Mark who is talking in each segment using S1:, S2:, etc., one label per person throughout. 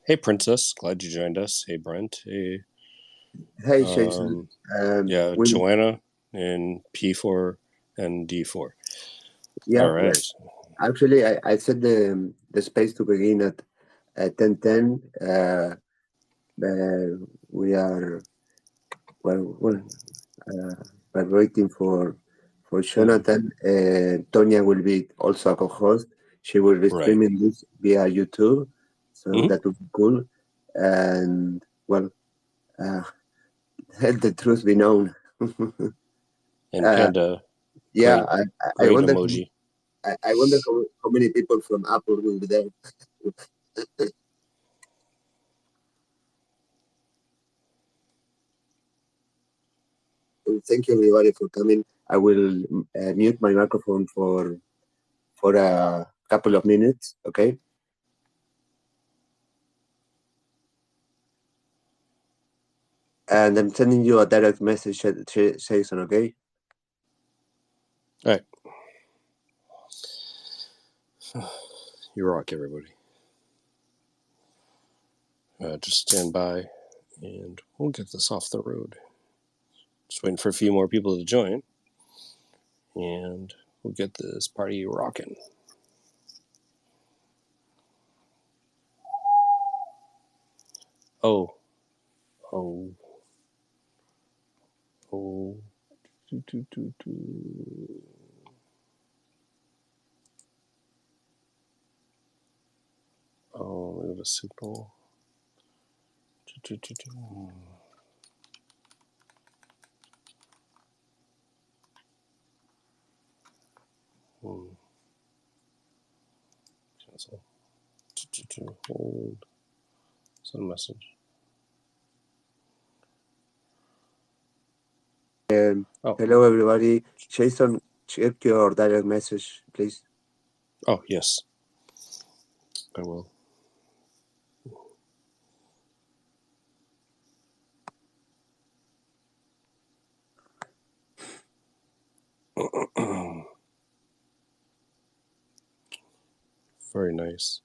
S1: Hey, Princess. Glad you joined us. Hey, Brent. Hey,
S2: Hey, Jason.
S1: yeah,
S2: We
S1: Joanna in P4 and D4.
S2: yeah,
S1: All right.
S2: actually, I set the space to begin at 10:10. We are well, we're waiting for Jonathan. Tonya will be also a co-host. She will be
S1: Right.
S2: streaming this via YouTube, so
S1: Mhm.
S2: that would be cool. And well, uh, let the truth be known.
S1: And
S2: uh,
S1: Panda,
S2: yeah,
S1: great,
S2: I
S1: great
S2: wonder.
S1: emoji.
S2: I wonder how many people from Apple will be there. Well, thank you everybody for coming. I will mute my microphone for a couple of minutes. Okay. And I'm sending you a direct message, Jason. Okay.
S1: All right. You rock, everybody. Just stand by and we'll get this off the road. Just waiting for a few more people to join and we'll get this party rocking. Oh. Oh. Oh. Oh, we have a signal. Cancel. Hold. Send message.
S2: Hello everybody. Jason, check your direct message, please.
S1: Oh, yes. I will. Very nice.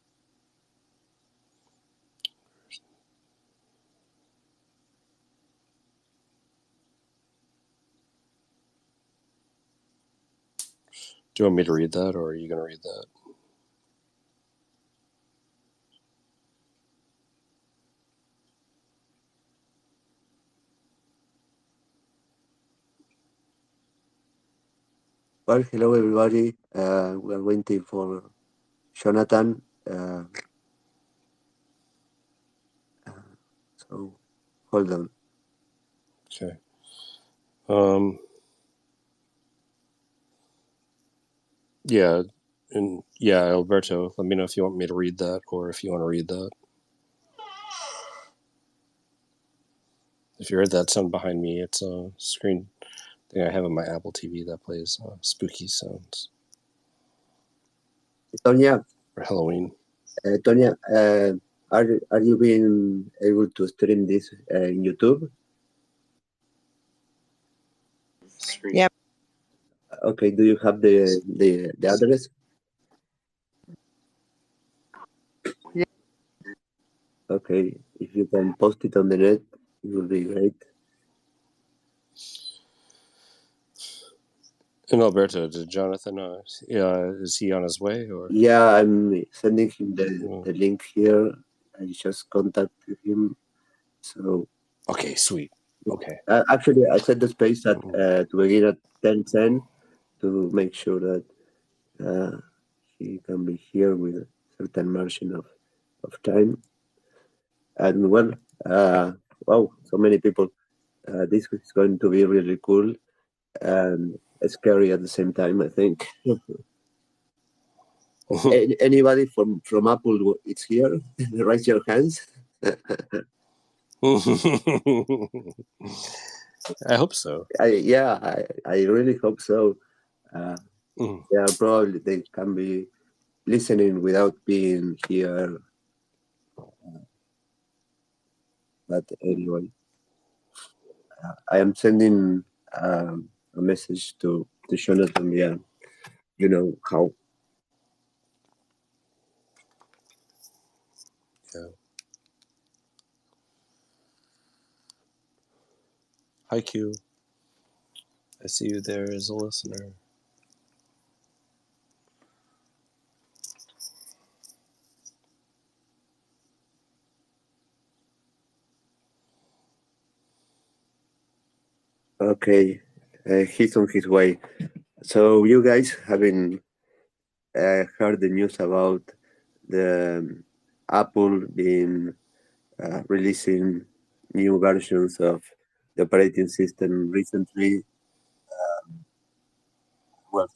S1: Do you want me to read that, or are you going to read that?
S2: Well, hello everybody. We are waiting for Jonathan. So hold on.
S1: Okay. Yeah, and yeah, Alberto, let me know if you want me to read that, or if you want to read that. If you heard that sound behind me, it's a screen thing I have on my Apple TV that plays spooky sounds
S2: Tonya,
S1: for Halloween.
S2: Tonya, are you being able to stream this in YouTube?
S3: Yeah.
S2: Okay. Do you have the address?
S3: Yeah.
S2: Okay. If you can post it on the net, it will be great.
S1: And Alberto, did Jonathan? Is he on his way, or?
S2: Yeah, I'm sending him the link here. I just contacted him. So.
S1: Okay, sweet. Okay.
S2: Actually, I set the space at to begin at 10:10 to make sure that he can be here with a certain margin of time. And well, wow, so many people. This is going to be really cool and scary at the same time, I think. Anybody from Apple is here? Raise your hands.
S1: I hope so.
S2: I really hope so. Yeah, probably they can be listening without being here. But anyway, I am sending a message to Jonathan. Yeah, you know how.
S1: Yeah. Hi, Q. I see you there as a listener.
S2: Okay, he's on his way. So you guys haven't heard the news about the Apple being releasing new versions of the operating system recently. Well,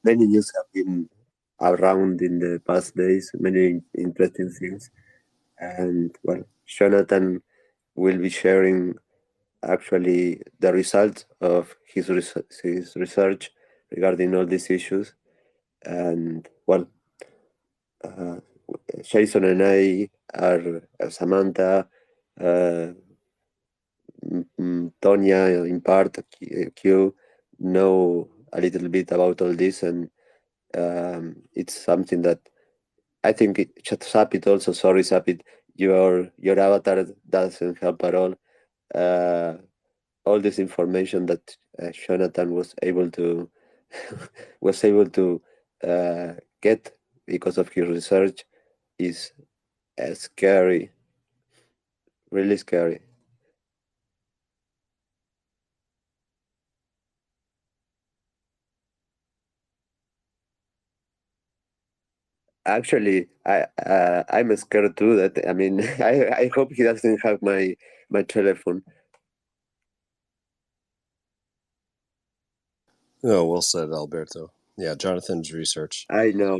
S2: many news have been around in the past days, many interesting things. And well, Jonathan will be sharing actually the result of his research regarding all these issues. And well, uh, Jason and I are Samantha, uh, Tonya in part, Q know a little bit about all this, and it's something that I think Sapit also. Sorry, Sapit, your avatar doesn't help at all. Uh, all this information that Jonathan was able to was able to uh, get because of his research is scary, really scary. Actually, I'm scared too. That I mean, I hope he doesn't have my telephone.
S1: Oh, well said, Alberto. Yeah, Jonathan's research.
S2: I know.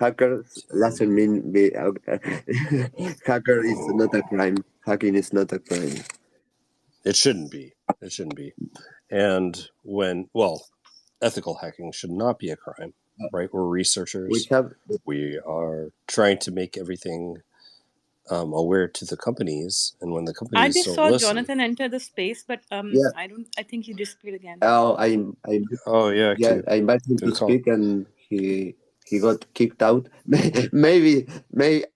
S2: Hackers doesn't mean be. Hacker is not a crime. Hacking is not a crime.
S1: It shouldn't be. It shouldn't be. And ethical hacking should not be a crime, right? We're researchers. We are trying to make everything aware to the companies, and when the companies
S4: I just
S1: don't
S4: saw
S1: listen,
S4: Jonathan enter the space, but
S2: Yeah.
S4: I think he disappeared again.
S2: Oh,
S1: yeah,
S2: I invited him to
S1: call.
S2: speak, and he got kicked out. maybe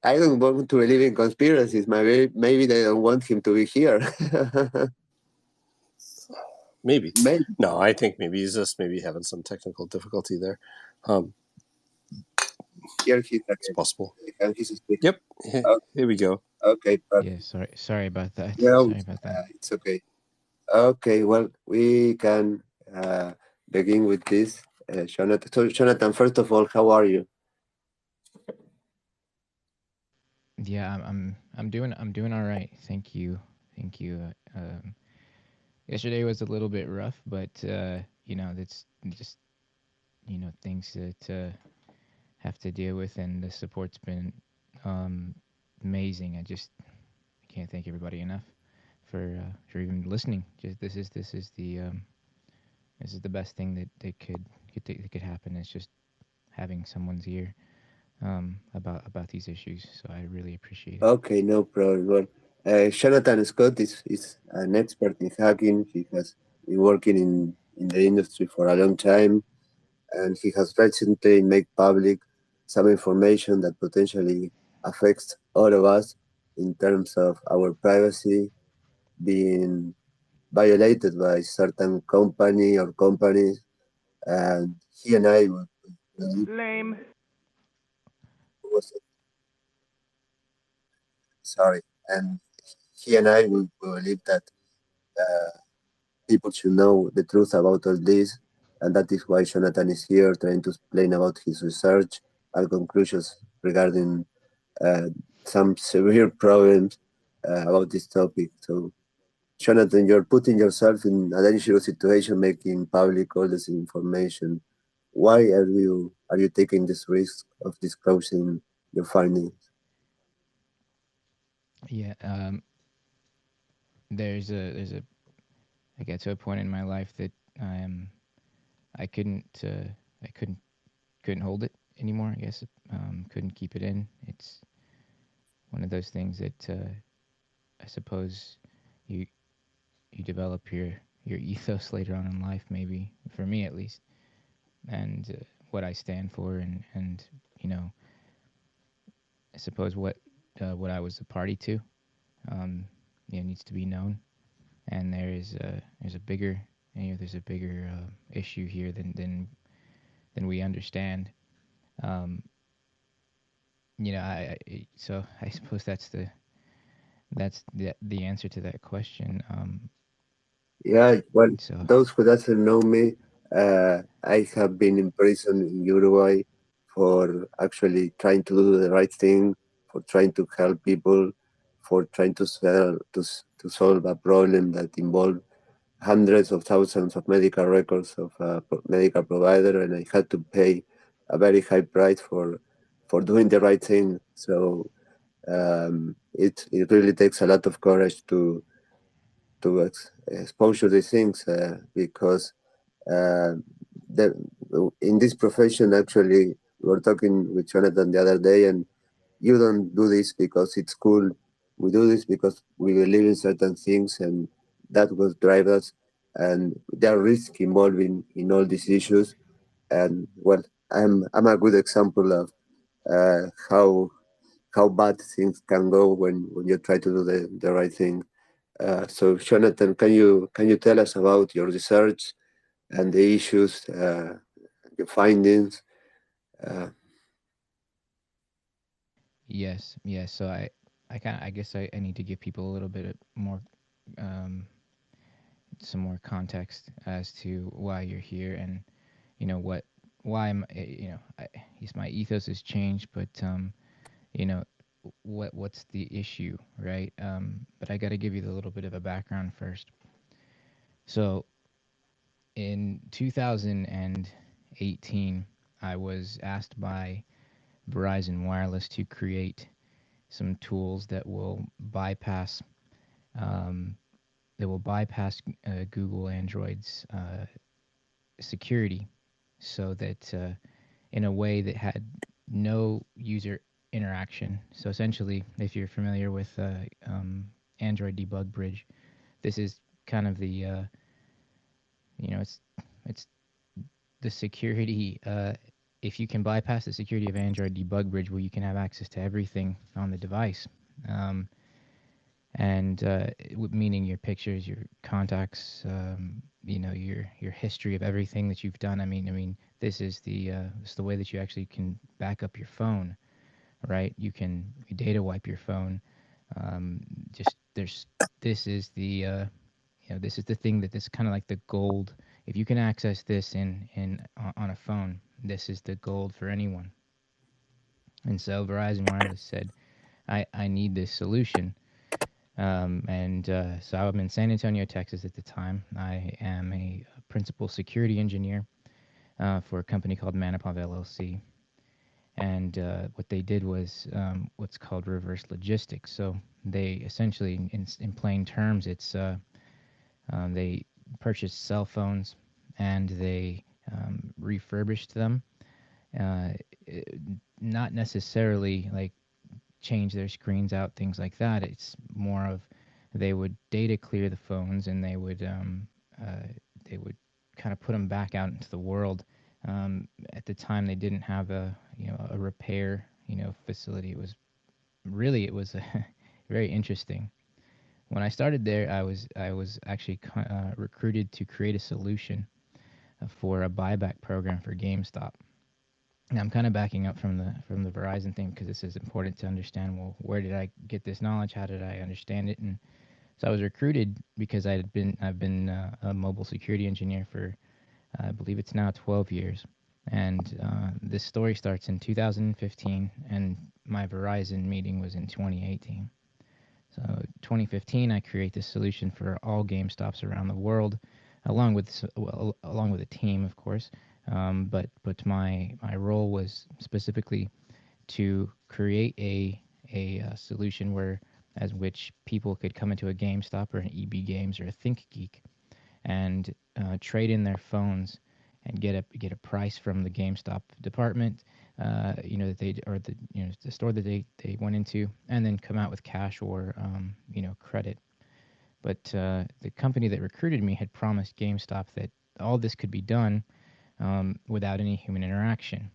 S2: I don't want to believe in conspiracies. Maybe they don't want him to be here.
S1: Maybe.
S2: Maybe.
S1: No, I think maybe he's just maybe having some technical difficulty there.
S2: Here he's again.
S1: It's possible.
S2: Can he speak?
S1: Yep. Here we go.
S2: Okay.
S5: Yeah, sorry about that.
S2: Well,
S5: sorry about that.
S2: It's okay. Okay, well, we can begin with this. Jonathan. So, Jonathan, first of all, how are you?
S5: Yeah, I'm doing all right. Thank you. Yesterday was a little bit rough, but that's just things that have to deal with, and the support's been amazing. I can't thank everybody enough for even listening. Just this is the best thing that could happen. It's just having someone's ear about these issues. So I really appreciate it.
S2: Okay, no problem. Well, Jonathan Scott is an expert in hacking. He has been working in the industry for a long time, and he has recently made public some information that potentially affects all of us in terms of our privacy being violated by certain company or companies. And he and I
S3: Lame.
S2: was sorry, and he and I will believe that people should know the truth about all this, and that is why Jonathan is here trying to explain about his research and conclusions regarding uh, some severe problems about this topic. So, Jonathan, you're putting yourself in a dangerous situation, making public all this information. Why are you taking this risk of disclosing your findings?
S5: Yeah, there's a I get to a point in my life that I couldn't hold it anymore. I guess couldn't keep it in. It's one of those things that I suppose you develop your ethos later on in life, maybe for me at least, and what I stand for, and I suppose what I was a party to, needs to be known, and there's a bigger there's a bigger issue here than we understand. Um, so I suppose that's the answer to that question.
S2: Yeah, well,
S5: So
S2: those who doesn't know me, I have been in prison in Uruguay for actually trying to do the right thing, for trying to help people, for trying to solve a problem that involved hundreds of thousands of medical records of a medical provider, and I had to pay a very high price for doing the right thing. So it really takes a lot of courage to expose these things because uh, the, in this profession, actually, we were talking with Jonathan the other day, and you don't do this because it's cool. We do this because we believe in certain things, and that will drive us. And there are risks involved in all these issues. And well, I'm a good example of how bad things can go when you try to do the right thing. So, Jonathan, can you tell us about your research and the issues, your findings? Uh,
S5: yes. So I guess I need to give people a little bit more um, some more context as to why you're here, and what why I'm I guess my ethos has changed, but you know what's the issue, right? But I got to give you a little bit of a background first. So in 2018, I was asked by Verizon Wireless to create some tools um, that will bypass Google Android's security, so that in a way that had no user interaction. So essentially, if you're familiar with Android Debug Bridge, this is kind of the it's the security. If you can bypass the security of Android Debug Bridge, where you can have access to everything on the device, um, and meaning your pictures, your contacts, your history of everything that you've done. I mean, this is the way that you actually can back up your phone, right? You can data wipe your phone. Just there's this is the this is the thing that this kind of like the gold. If you can access this on a phone, this is the gold for anyone. And so Verizon Wireless said, I need this solution. So I'm in San Antonio, Texas at the time. I am a principal security engineer for a company called Manipov LLC. And what they did was what's called reverse logistics. So they essentially, in plain terms, they purchased cell phones and they refurbished them. Uh, Not necessarily like change their screens out, things like that. It's more of they would data clear the phones, and uh, they would kind of put them back out into the world. At the time, they didn't have a repair facility. It was very interesting. When I started there, I was actually recruited to create a solution for a buyback program for GameStop. Now, I'm kind of backing up from the Verizon thing because this is important to understand. Well, where did I get this knowledge? How did I understand it? And so I was recruited because I've been a mobile security engineer for I believe it's now 12 years. And this story starts in 2015, and my Verizon meeting was in 2018. So 2015, I create this solution for all GameStops around the world, along with a team, of course. But my role was specifically to create a solution as which people could come into a GameStop or an EB Games or a ThinkGeek and trade in their phones and get a price from the GameStop department, that they or the store that they went into, and then come out with cash or credit. But the company that recruited me had promised GameStop that all this could be done without any human interaction,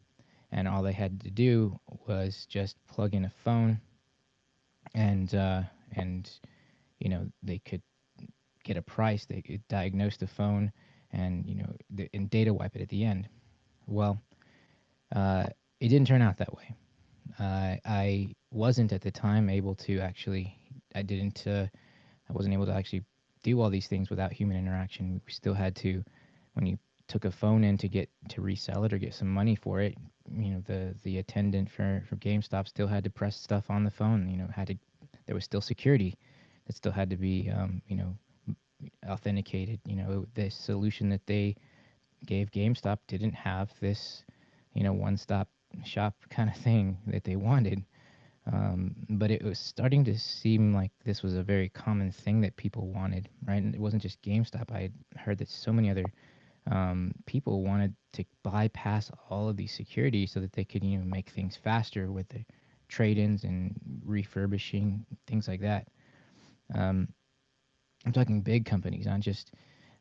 S5: and all they had to do was just plug in a phone, and they could get a price, they could diagnose the phone, and and data wipe it at the end. Well, it didn't turn out that way. I wasn't at the time able to actually. I wasn't able to actually do all these things without human interaction. We still had to, when you took a phone in to resell it or get some money for it, the attendant for GameStop still had to press stuff on the phone. There was still security that still had to be authenticated. The solution that they gave GameStop didn't have this one-stop shop kind of thing that they wanted. But it was starting to seem like this was a very common thing that people wanted, right? And it wasn't just GameStop. I had heard that so many other people wanted to bypass all of these security so that they could, make things faster with the trade-ins and refurbishing, things like that. I'm talking big companies, not just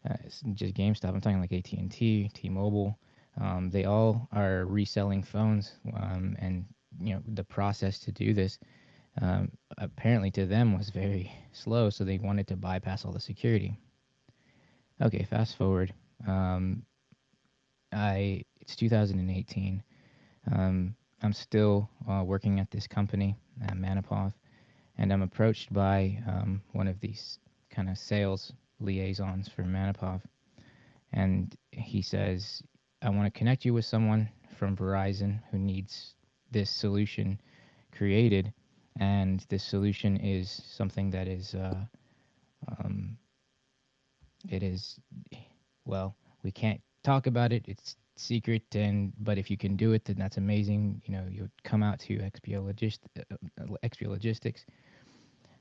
S5: GameStop. I'm talking like AT&T, T-Mobile. They all are reselling phones, and the process to do this apparently to them was very slow, so they wanted to bypass all the security. Okay, fast forward. It's 2018. I'm still working at this company, Manipoth, and I'm approached by one of these kind of sales liaisons for Manipoth, and he says, I want to connect you with someone from Verizon who needs this solution created, and this solution is something that is it is, well, we can't talk about it, it's secret, but if you can do it, then that's amazing. You come out to XPO Logistics.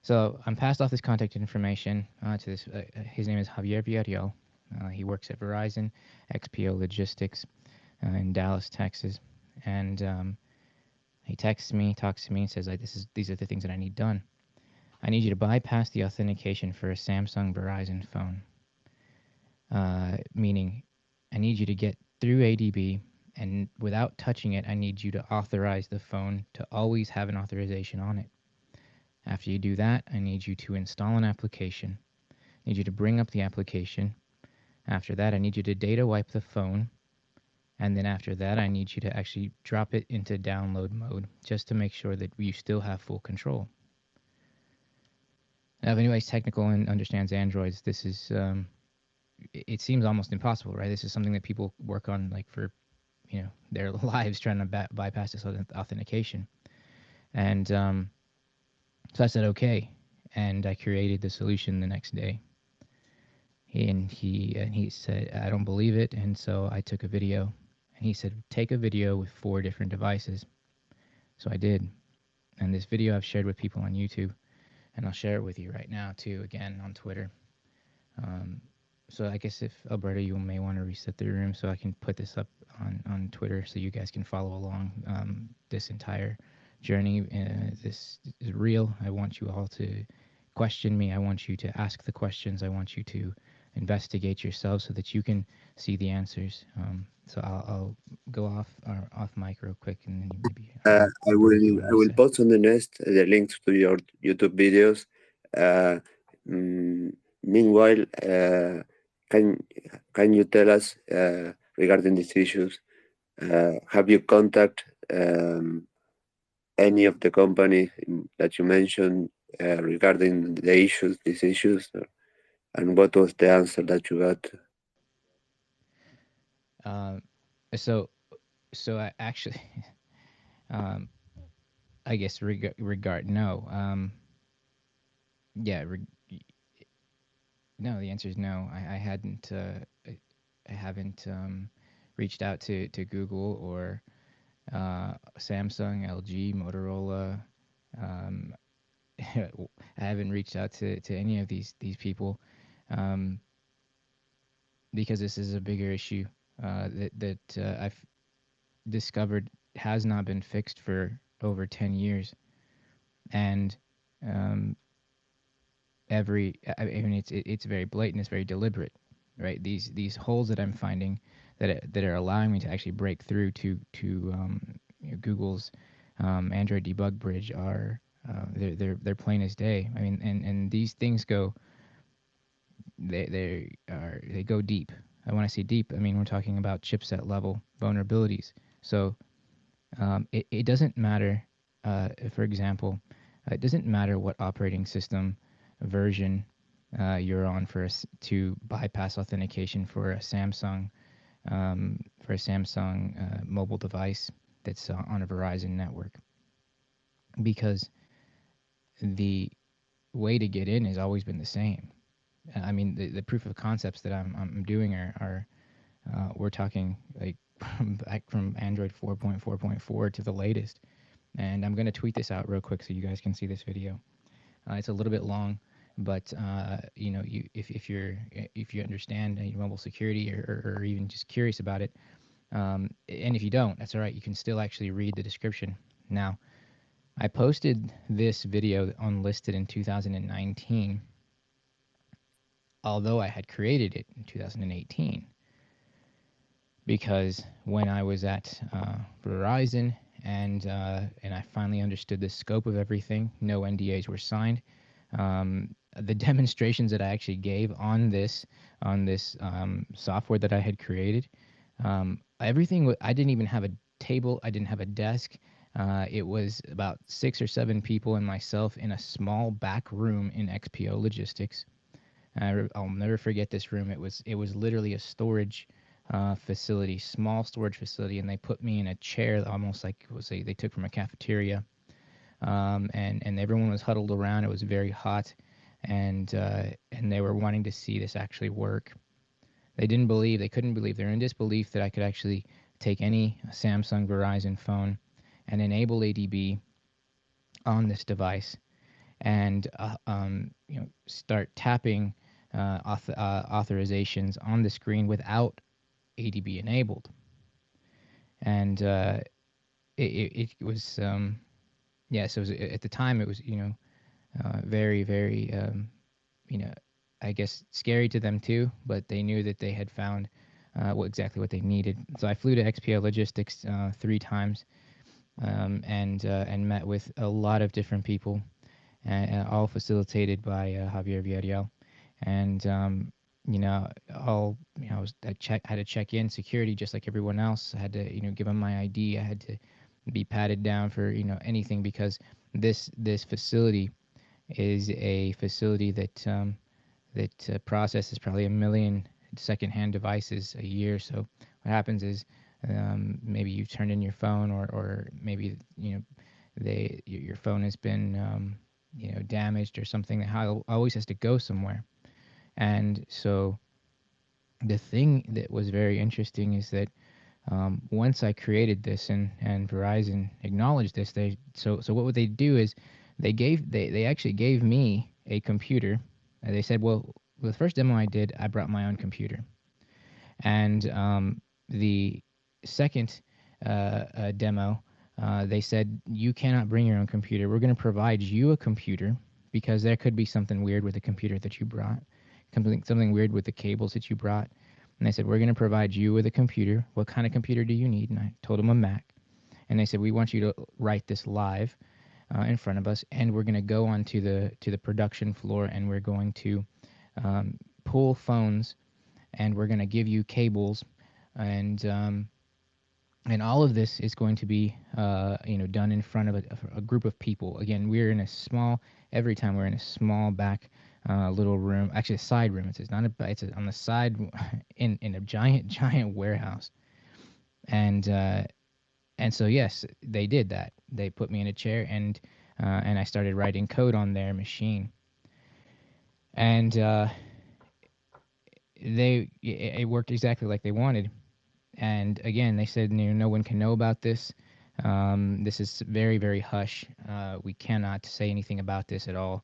S5: So I'm passed off this contact information to this. His name is Javier Villarreal. He works at Verizon, XPO Logistics in Dallas, Texas, and he talks to me, and says, these are the things that I need done. I need you to bypass the authentication for a Samsung Verizon phone. Meaning, I need you to get through ADB, and without touching it, I need you to authorize the phone to always have an authorization on it. After you do that, I need you to install an application. I need you to bring up the application. After that, I need you to data wipe the phone. And then after that, I need you to actually drop it into download mode just to make sure that you still have full control. Now, if anybody's technical and understands Androids, this is, it seems almost impossible, right? This is something that people work on like for, their lives, trying to bypass this authentication. And so I said, okay. And I created the solution the next day. And he said, I don't believe it. And so I took a video. And he said, take a video with 4 different devices. So I did. And this video I've shared with people on YouTube. And I'll share it with you right now, too, again, on Twitter. So I guess if, Alberto, you may want to reset the room so I can put this up on Twitter so you guys can follow along this entire journey. This is real. I want you all to question me. I want you to ask the questions. I want you to investigate yourself so that you can see the answers. So I'll go off mic real quick, and then maybe
S2: I will post on the nest the links to your YouTube videos. Meanwhile, can you tell us regarding these issues? Have you contacted any of the company that you mentioned regarding these issues, and what was the answer that you got?
S5: So I actually, I guess regard no. No. The answer is no. I haven't reached out to Google or Samsung, LG, Motorola. I haven't reached out to any of these people because this is a bigger issue that I've discovered has not been fixed for over 10 years, and it's very blatant, it's very deliberate, right? These holes that I'm finding that are allowing me to actually break through to Google's Android debug bridge are they're plain as day. I mean, and these things go they go deep. And when I say deep, I mean we're talking about chipset level vulnerabilities. So it doesn't matter. For example, it doesn't matter what operating system version you're on to bypass authentication for a Samsung mobile device that's on a Verizon network, because the way to get in has always been the same. I mean, the proof of concepts that I'm doing are we're talking like back from Android 4.4.4 to the latest. And I'm going to tweet this out real quick so you guys can see this video. It's a little bit long, but you know, if you understand mobile security or even just curious about it, and if you don't, that's all right. You can still actually read the description. Now, I posted this video unlisted in 2019, although I had created it in 2018, because when I was at Verizon and I finally understood the scope of everything, no NDAs were signed. The demonstrations that I actually gave on this software that I had created, everything. I didn't even have a table. I didn't have a desk. It was about 6 or 7 people and myself in a small back room in XPO Logistics. I'll never forget this room. It was literally a storage facility, small storage facility, and they put me in a chair almost like they took from a cafeteria, and everyone was huddled around. It was very hot, and they were wanting to see this actually work. They couldn't believe, they're in disbelief that I could actually take any Samsung Verizon phone and enable ADB on this device and start tapping authorizations on the screen without ADB enabled. And it was so it was, at the time it was very, very I guess scary to them too, but they knew that they had found exactly what they needed. So I flew to XPO Logistics 3 times and met with a lot of different people, all facilitated by Javier Villarreal. And I had to check in security just like everyone else. I had to give them my ID. I had to be patted down for anything, because this facility is a facility that processes probably 1 million secondhand devices a year. So what happens is maybe you turned in your phone, or maybe your phone has been damaged or something that always has to go somewhere. And so the thing that was very interesting is that once I created this and Verizon acknowledged this, so what would they do is they actually gave me a computer. And they said, well, the first demo I did, I brought my own computer. And the second demo, they said, you cannot bring your own computer. We're going to provide you a computer, because there could be something weird with the computer that you brought, something weird with the cables that you brought. And they said, we're going to provide you with a computer. What kind of computer do you need? And I told them a Mac. And they said, we want you to write this live in front of us, and we're going to go onto the production floor, and we're going to pull phones, and we're going to give you cables, and all of this is going to be done in front of a group of people. Again, every time we're in a small back little room, actually a side room. It's on the side in a giant warehouse. And so yes, they did that. They put me in a chair, and I started writing code on their machine. And it worked exactly like they wanted. And again, they said, no one can know about this. This is very, very hush. We cannot say anything about this at all.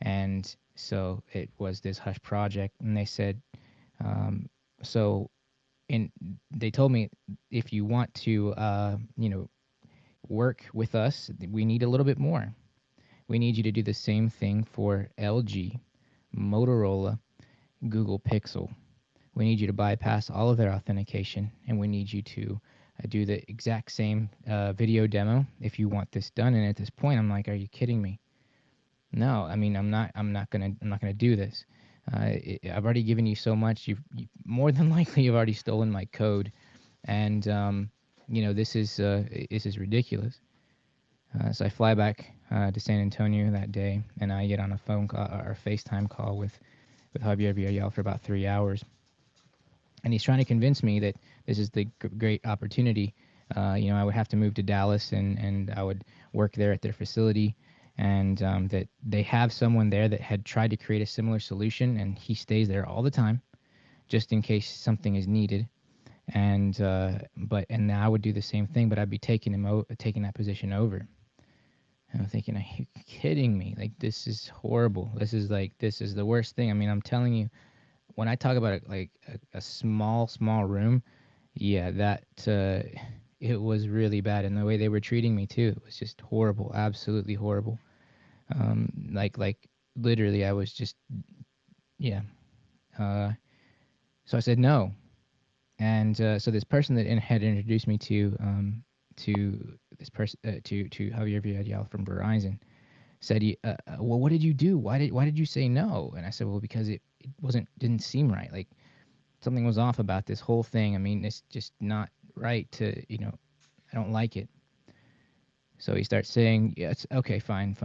S5: And so it was this hush project. And they said, they told me, if you want to, work with us, we need a little bit more. We need you to do the same thing for LG, Motorola, Google Pixel. We need you to bypass all of their authentication, and we need you to do the exact same video demo if you want this done. And at this point, I'm like, are you kidding me? No, I mean, I'm not gonna do this. I've already given you so much. You more than likely you've already stolen my code, and this is ridiculous. So I fly back to San Antonio that day, and I get on a phone call or FaceTime call with Javier Villarreal for about 3 hours, and he's trying to convince me that this is the great opportunity. I would have to move to Dallas, and I would work there at their facility, and that they have someone there that had tried to create a similar solution, and he stays there all the time, just in case something is needed. And and I would do the same thing, but I'd be taking that position over. And I'm thinking, are you kidding me? Like, this is horrible. This is the worst thing. I mean, I'm telling you, when I talk about a small room, yeah, that it was really bad, and the way they were treating me too, it was just horrible, absolutely horrible. Like literally, I was just, yeah. So I said no, and so this person that had introduced me to this person to Javier Villarreal from Verizon said, well, what did you do? Why did you say no? And I said, well, because it didn't seem right. Like, something was off about this whole thing. I mean, it's just not right to, I don't like it. So he starts saying, yeah, it's okay, fine.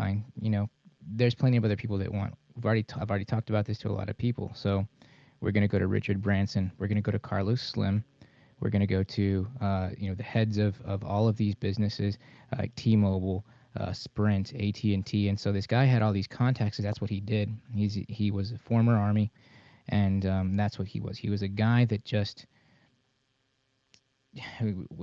S5: There's plenty of other people that want. I've already talked about this to a lot of people. So we're going to go to Richard Branson. We're going to go to Carlos Slim. We're going to go to, the heads of all of these businesses, like T-Mobile, Sprint, AT&T. And so this guy had all these contacts. So that's what he did. He was a former Army, and that's what he was. He was a guy that just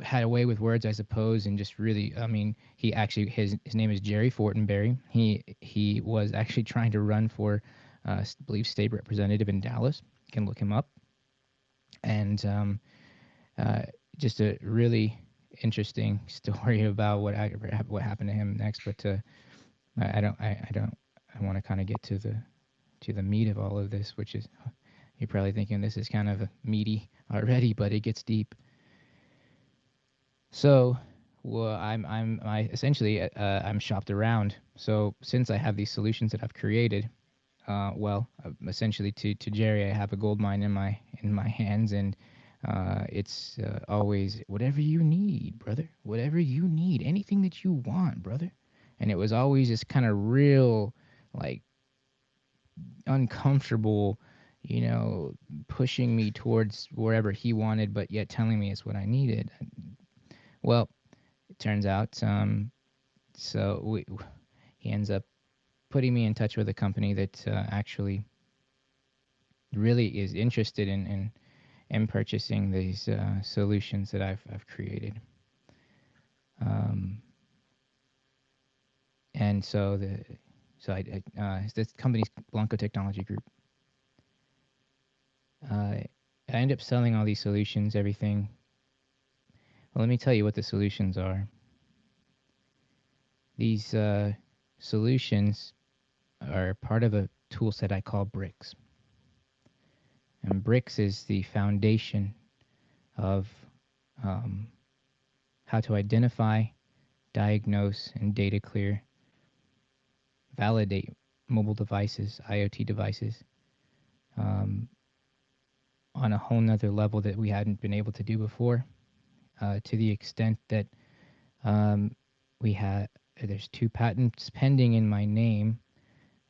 S5: had a way with words, I suppose, and just really, I mean, he actually, his name is Jerry Fortenberry. He was actually trying to run for, I believe, state representative in Dallas. You can look him up. And just a really interesting story about what happened to him next. But I want to kind of get to the meat of all of this, which is, you're probably thinking this is kind of meaty already, but it gets deep. So, well, I'm shopped around. So since I have these solutions that I've created, essentially to Jerry, I have a gold mine in my hands, and it's always whatever you need, brother. Whatever you need, anything that you want, brother. And it was always this kind of real, like, uncomfortable, pushing me towards wherever he wanted, but yet telling me it's what I needed. Well, it turns out, he ends up putting me in touch with a company that actually really is interested in purchasing these solutions that I've created. And so this company's Blanco Technology Group. I end up selling all these solutions, everything. Well, let me tell you what the solutions are. These solutions are part of a tool set I call BRICS. And BRICS is the foundation of how to identify, diagnose, and data clear, validate mobile devices, IoT devices, on a whole nother level that we hadn't been able to do before, to the extent that there's 2 patents pending in my name.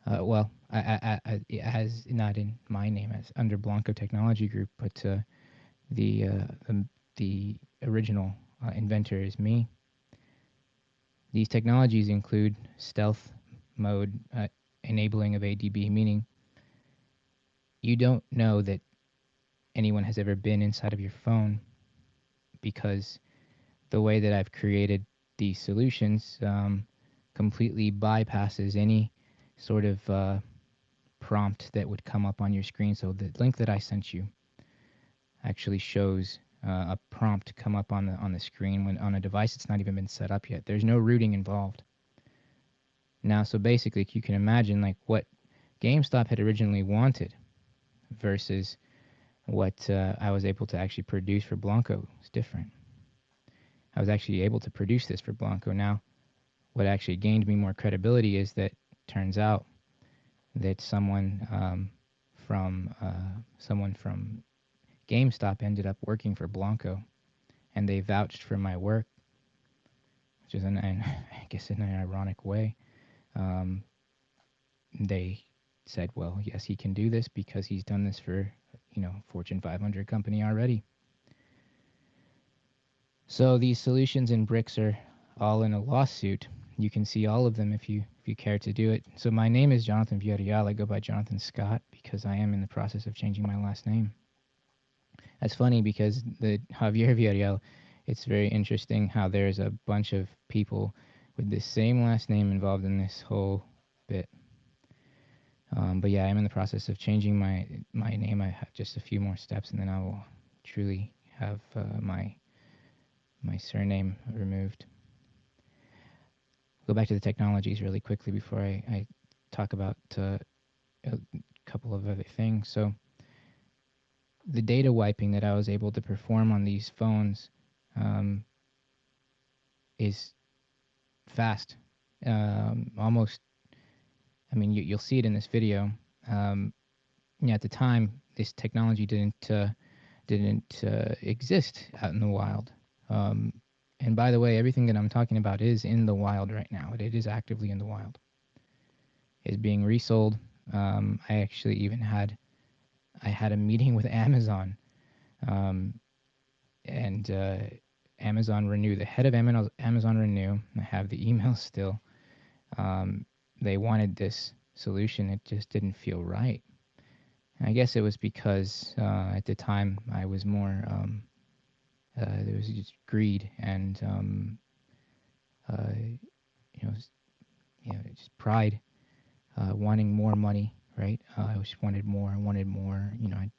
S5: As not in my name, as under Blanco Technology Group, but the original inventor is me. These technologies include stealth mode enabling of ADB, meaning you don't know that anyone has ever been inside of your phone, because the way that I've created these solutions completely bypasses any sort of prompt that would come up on your screen. So the link that I sent you actually shows a prompt come up on the screen when on a device that's not even been set up yet. There's no rooting involved. Now, so basically, you can imagine like what GameStop had originally wanted versus what I was able to actually produce for Blanco is different. I was actually able to produce this for Blanco. Now, what actually gained me more credibility is that turns out that someone from someone from GameStop ended up working for Blanco, and they vouched for my work, which is I guess in an ironic way. They said, well, yes, he can do this because he's done this for, Fortune 500 company already. So these solutions and bricks are all in a lawsuit. You can see all of them if you care to do it. So my name is Jonathan Villarreal. I go by Jonathan Scott because I am in the process of changing my last name. That's funny because the Javier Villarreal, it's very interesting how there's a bunch of people with the same last name involved in this whole bit. But yeah, I'm in the process of changing my name. I have just a few more steps, and then I will truly have my surname removed. Go back to the technologies really quickly before I talk about a couple of other things. So the data wiping that I was able to perform on these phones is fast. Almost, I mean, you'll see it in this video. At the time, this technology didn't exist out in the wild. And by the way, everything that I'm talking about is in the wild right now. It is actively in the wild. It's being resold. I actually even had a meeting with Amazon, and Amazon Renew, the head of Amazon Renew. I have the email still. They wanted this solution. It just didn't feel right. And I guess it was because at the time I was more there was just greed and just pride, wanting more money, right? I just wanted more. I wanted more. I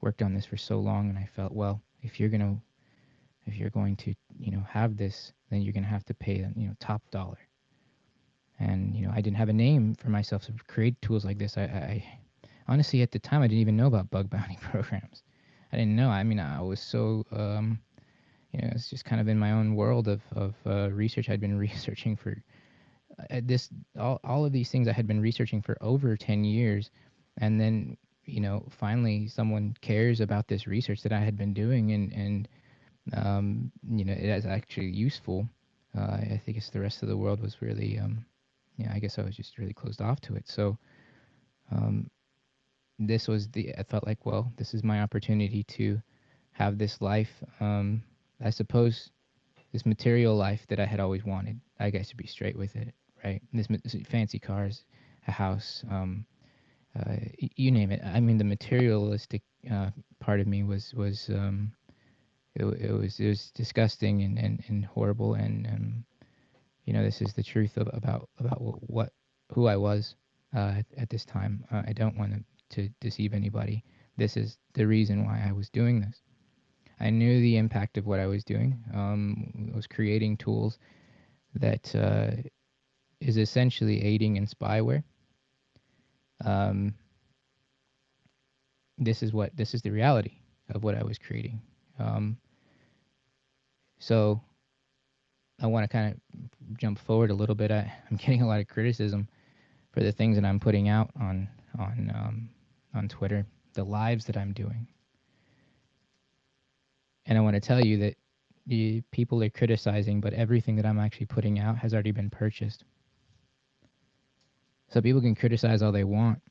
S5: worked on this for so long, and I felt, well, if you're going to have this, then you're gonna have to pay top dollar. And I didn't have a name for myself to create tools like this. I honestly, at the time, I didn't even know about bug bounty programs. I didn't know. I mean, I was so it's just kind of in my own world of research. I'd been researching for all of these things. I had been researching for over 10 years, and then finally someone cares about this research that I had been doing, and it is actually useful. I think the rest of the world was really I guess I was just really closed off to it. So this was I felt like, well, this is my opportunity to have this life. I suppose this material life that I had always wanted. I guess to be straight with it, right? This fancy cars, a house, you name it. I mean, the materialistic part of me was it was disgusting and horrible, and this is the truth about who I was at this time. I don't want to deceive anybody. This is the reason why I was doing this. I knew the impact of what I was doing. I was creating tools that is essentially aiding in spyware. This is the reality of what I was creating. So I want to kind of jump forward a little bit. I'm getting a lot of criticism for the things that I'm putting out on Twitter, the lives that I'm doing. And I want to tell you that the people are criticizing, but everything that I'm actually putting out has already been purchased. So people can criticize all they want.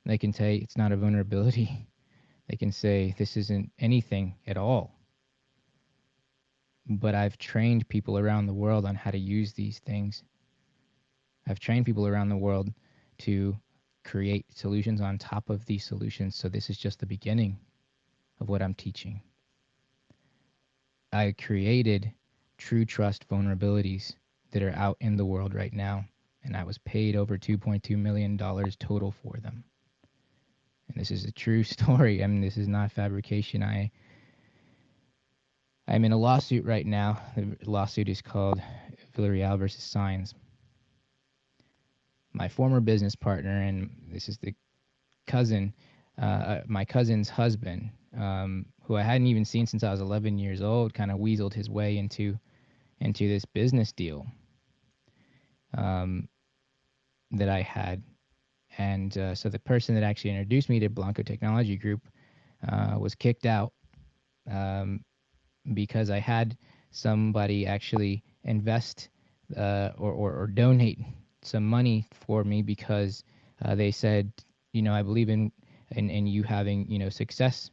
S5: They can say it's not a vulnerability. They can say this isn't anything at all. But I've trained people around the world on how to use these things. I've trained people around the world to create solutions on top of these solutions. So this is just the beginning of what I'm teaching. I created true trust vulnerabilities that are out in the world right now, and I was paid over $2.2 million total for them. And this is a true story. I mean, this is not fabrication. I'm in a lawsuit right now. The lawsuit is called Villarreal versus Signs. My former business partner, and this is the cousin, my cousin's husband, who I hadn't even seen since I was 11 years old, kind of weaseled his way into this business deal that I had. And so the person that actually introduced me to Blanco Technology Group was kicked out because I had somebody actually invest or donate some money for me because they said, I believe in you having, success.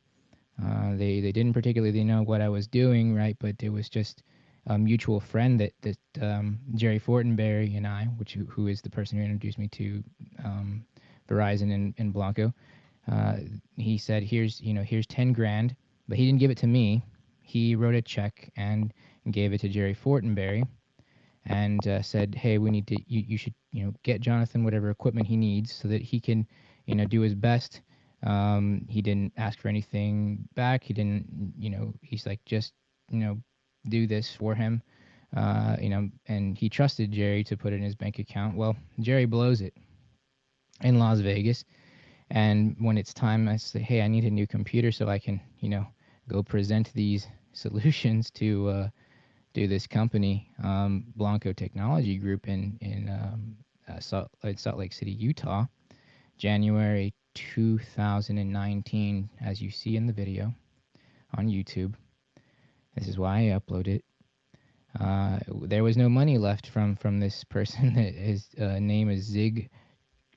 S5: They didn't particularly know what I was doing, right? But it was just a mutual friend that Jerry Fortenberry and I, who is the person who introduced me to Verizon and Blanco. He said, here's 10 grand, but he didn't give it to me. He wrote a check and gave it to Jerry Fortenberry and said, hey, we need to, you should, get Jonathan whatever equipment he needs so that he can, do his best. He didn't ask for anything back. He didn't, he's like, just, do this for him. And he trusted Jerry to put it in his bank account. Well, Jerry blows it in Las Vegas. And when it's time, I say, hey, I need a new computer so I can, go present these solutions to this company, Blanco Technology Group in Salt Lake City, Utah, January 2019, as you see in the video on YouTube. This is why I upload it. There was no money left from this person. His name is Zig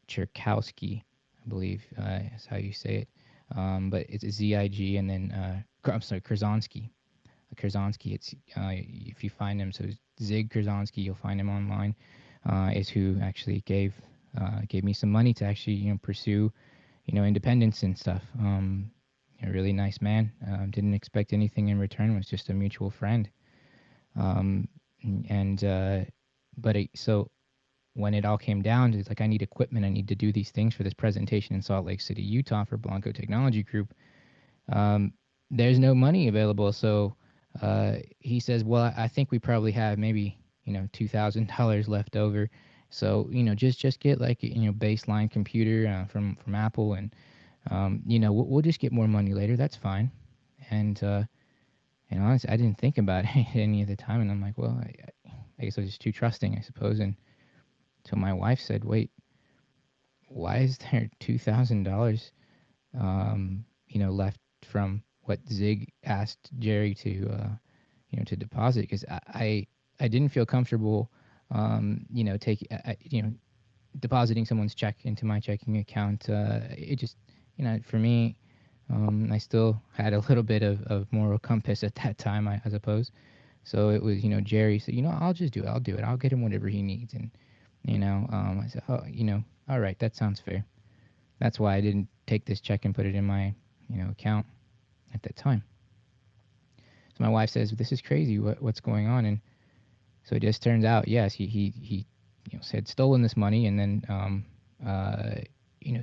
S5: Cherkowski, I believe is how you say it. But it's Z-I-G and then, I'm sorry, Kurzonsky. It's if you find him, so Zig Kurzonsky, you'll find him online, is who actually gave me some money to actually, pursue, independence and stuff. A really nice man. Didn't expect anything in return, was just a mutual friend. So when it all came down to, it's like, I need equipment, I need to do these things for this presentation in Salt Lake City, Utah for Blanco Technology Group. There's no money available. So he says, well, I think we probably have maybe, $2,000 left over. So, just get like, baseline computer from Apple and, we'll just get more money later. That's fine. And, honestly, I didn't think about it any of the time. And I'm like, well, I guess I was just too trusting, I suppose. And so my wife said, wait, why is there $2,000, left from what Zig asked Jerry to deposit? Because I didn't feel comfortable, depositing someone's check into my checking account. It just, for me, I still had a little bit of moral compass at that time, I suppose. So it was, Jerry said, I'll just do it. I'll do it. I'll get him whatever he needs. And, I said, oh, all right, that sounds fair. That's why I didn't take this check and put it in my, account at that time. So my wife says, this is crazy. What's going on? And so it just turns out, yes, he said stolen this money, and then,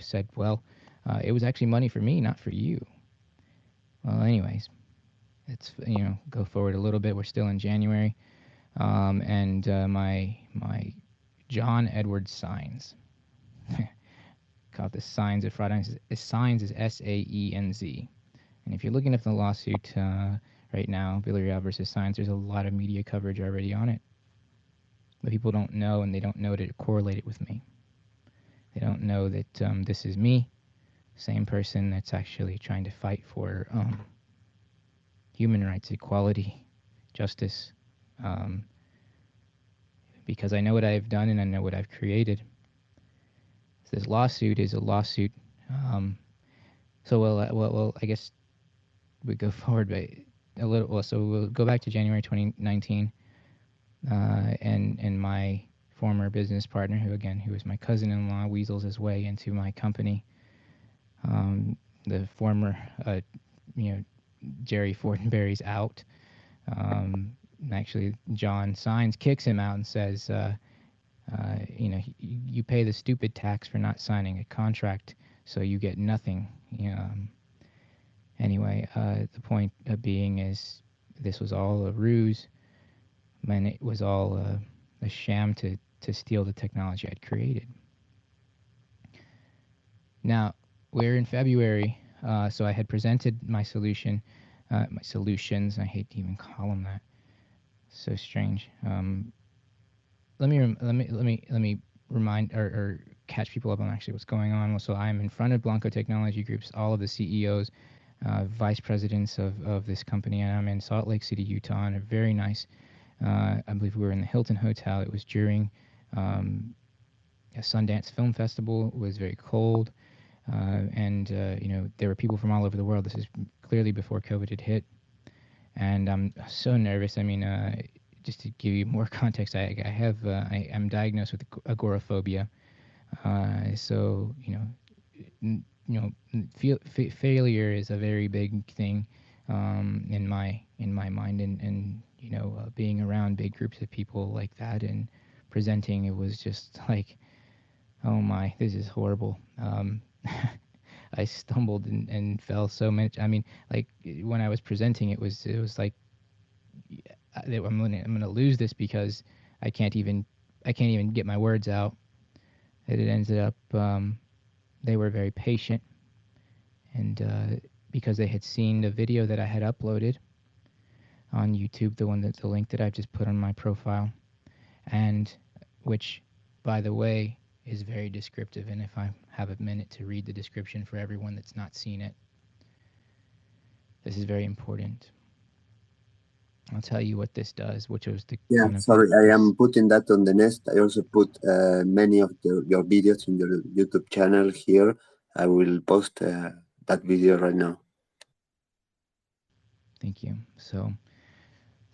S5: said, well, it was actually money for me, not for you. Well, anyways, let's, go forward a little bit. We're still in January. And my John Edwards Signs, called the Signs of Fraud. Signs is S-A-E-N-Z. And if you're looking at the lawsuit right now, Villarreal versus Signs, there's a lot of media coverage already on it. But people don't know, and they don't know to correlate it with me. They don't know that this is me, same person that's actually trying to fight for human rights, equality, justice, because I know what I've done and I know what I've created. So this lawsuit is a lawsuit. Well, I guess we go forward by a little. Well, so we'll go back to January 2019, and my former business partner, who was my cousin-in-law, weasels his way into my company. The former, Jerry Fortenberry's out. Actually, John Signs kicks him out and says, you pay the stupid tax for not signing a contract, so you get nothing. Anyway, the point being is this was all a ruse, and it was all a sham to steal the technology I'd created. Now, we're in February, so I had presented my solution, my solutions. I hate to even call them that. So strange. Let me remind or catch people up on actually what's going on. So I'm in front of Blanco Technology Groups, all of the CEOs, vice presidents of this company, and I'm in Salt Lake City, Utah, in a very nice, I believe we were in the Hilton Hotel. It was during a Sundance Film Festival. It was very cold, and there were people from all over the world. This is clearly before COVID had hit, and I'm so nervous. I mean, just to give you more context, I'm diagnosed with agoraphobia. So failure is a very big thing in my mind, and being around big groups of people like that and presenting, it was just like, oh my, this is horrible. I stumbled and fell so much. I mean, like when I was presenting, it was like I'm gonna lose this because I can't even get my words out. And it ended up they were very patient, and because they had seen the video that I had uploaded on YouTube, the link that I've just put on my profile, and which, by the way, is very descriptive. And if I have a minute to read the description for everyone that's not seen it, this is very important. I'll tell you what this does, which was the...
S2: Yeah, sorry, I am putting that on the nest. I also put many of your videos in your YouTube channel here. I will post that video right now.
S5: Thank you. So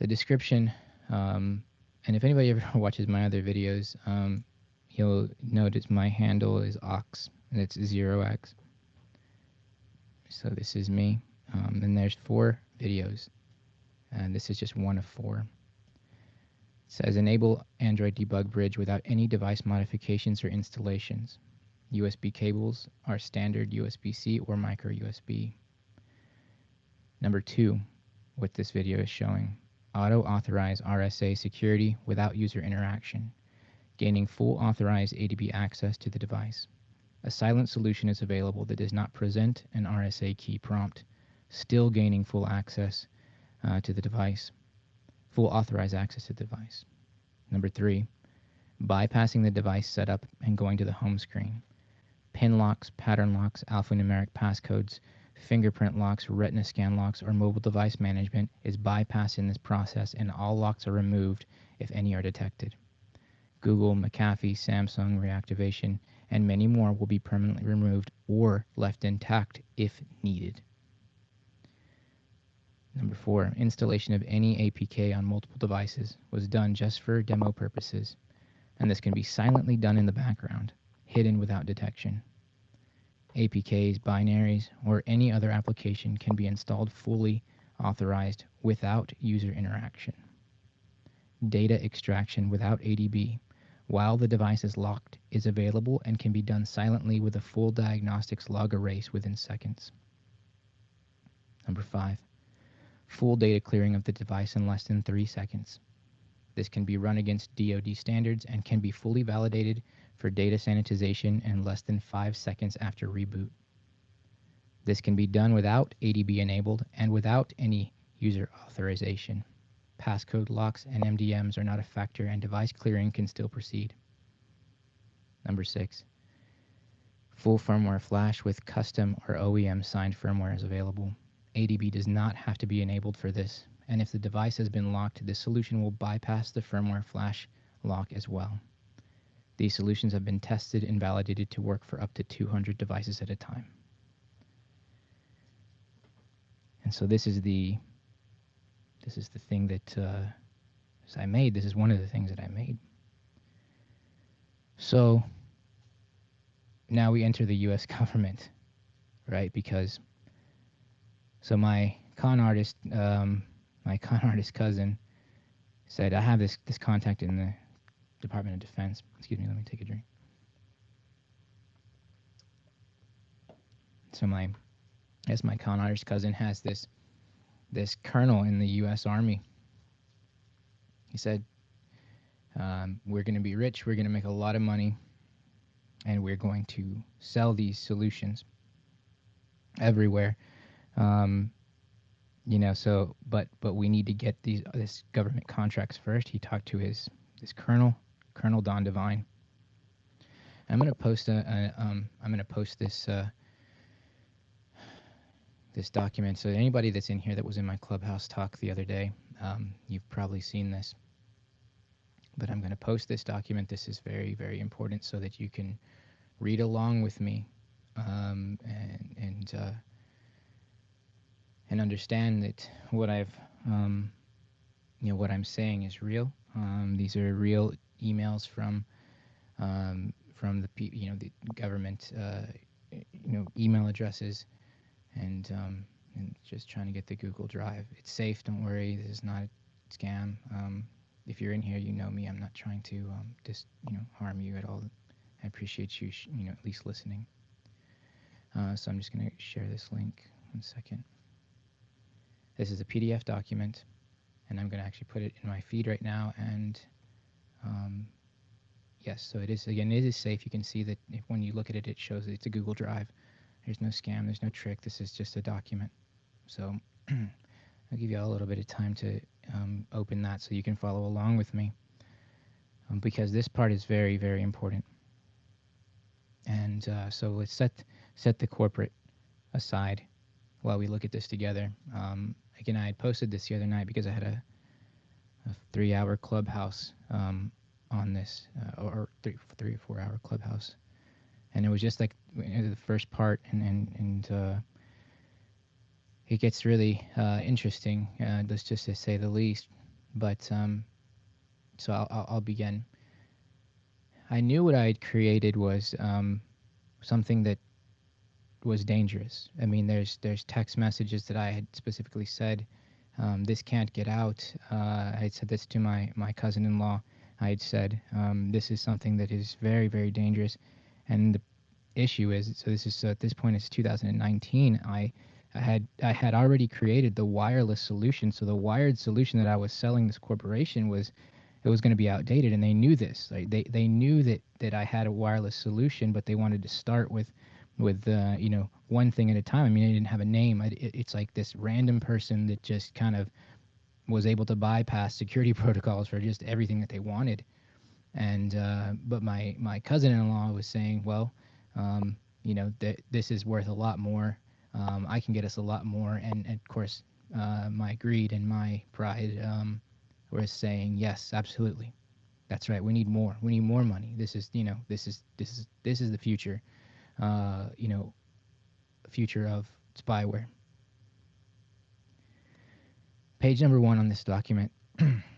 S5: the description, and if anybody ever watches my other videos, you'll notice my handle is Ox, and it's 0x. So this is me. And there's 4 videos. And this is just one of 4. It says, enable Android debug bridge without any device modifications or installations. USB cables are standard USB-C or micro USB. Number 2, what this video is showing, auto-authorize RSA security without user interaction, gaining full authorized ADB access to the device. A silent solution is available that does not present an RSA key prompt, still gaining full access to the device, full authorized access to the device. Number 3, bypassing the device setup and going to the home screen. Pin locks, pattern locks, alphanumeric passcodes, fingerprint locks, retina scan locks, or mobile device management is bypassed in this process, and all locks are removed if any are detected. Google, McAfee, Samsung reactivation, and many more will be permanently removed or left intact if needed. Number 4, installation of any APK on multiple devices was done just for demo purposes, and this can be silently done in the background, hidden without detection. APKs, binaries, or any other application can be installed fully authorized without user interaction. Data extraction without ADB, while the device is locked, is available and can be done silently with a full diagnostics log erase within seconds. Number 5, full data clearing of the device in less than 3 seconds. This can be run against DoD standards and can be fully validated for data sanitization in less than 5 seconds after reboot. This can be done without ADB enabled and without any user authorization. Passcode locks and MDMs are not a factor, and device clearing can still proceed. Number 6, full firmware flash with custom or OEM signed firmware is available. ADB does not have to be enabled for this, and if the device has been locked, this solution will bypass the firmware flash lock as well. These solutions have been tested and validated to work for up to 200 devices at a time. And so this is the thing that I made. This is one of the things that I made. So now we enter the U.S. government, right? Because so my con artist cousin said, I have this contact in the Department of Defense. Excuse me, let me take a drink. So my con artist cousin has this colonel in the U.S. Army. He said, we're going to be rich, we're going to make a lot of money, and we're going to sell these solutions everywhere. So but we need to get this government contracts first. He talked to this Colonel Don Devine. I'm gonna post this this document. So anybody that's in here that was in my Clubhouse talk the other day, you've probably seen this. But I'm going to post this document. This is very, very important so that you can read along with me and understand that what what I'm saying is real. These are real emails from the the government email addresses, and just trying to get the Google Drive. It's safe. Don't worry. This is not a scam. If you're in here, you know me. I'm not trying to harm you at all. I appreciate you at least listening. So I'm just going to share this link. 1 second. This is a PDF document, and I'm going to actually put it in my feed right now. And yes, so it is. Again, it is safe. You can see that when you look at it, it shows that it's a Google Drive. There's no scam. There's no trick. This is just a document. So I'll give you all a little bit of time to open that so you can follow along with me, because this part is very, very important. And so let's set the corporate aside while we look at this together. Again, I had posted this the other night because I had a 3-hour clubhouse on this, or 3 or 4 hour clubhouse, and it was just like the first part, and it gets really interesting, let's just to say the least. But so I'll begin. I knew what I had created was something that was dangerous. I mean, there's text messages that I had specifically said, this can't get out. I had said this to my cousin-in-law. I had said, this is something that is very, very dangerous. And the issue is, so this is at this point it's 2019. I had already created the wireless solution. So the wired solution that I was selling this corporation was going to be outdated, and they knew this. Like they knew that I had a wireless solution, but they wanted to start with one thing at a time. I mean, I didn't have a name. It's like this random person that just kind of was able to bypass security protocols for just everything that they wanted. And but my cousin-in-law was saying, well, that this is worth a lot more. I can get us a lot more. And of course, my greed and my pride was saying, yes, absolutely, that's right. We need more. We need more money. This is the future. Future of spyware. Page number 1 on this document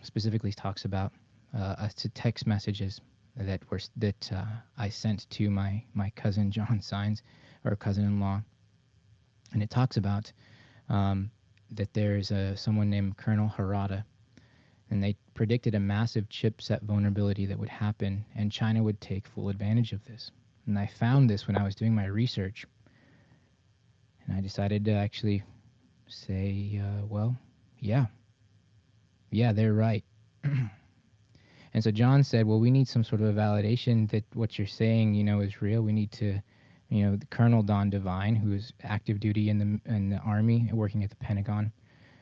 S5: specifically talks about text messages that I sent to my cousin John Sines, or cousin-in-law, and it talks about that there's someone named Colonel Harada, and they predicted a massive chipset vulnerability that would happen, and China would take full advantage of this. And I found this when I was doing my research, and I decided to actually say, well, yeah, they're right. And so John said, well, we need some sort of a validation that what you're saying, is real. We need to, the Colonel Don Devine, who is active duty in the Army, working at the Pentagon,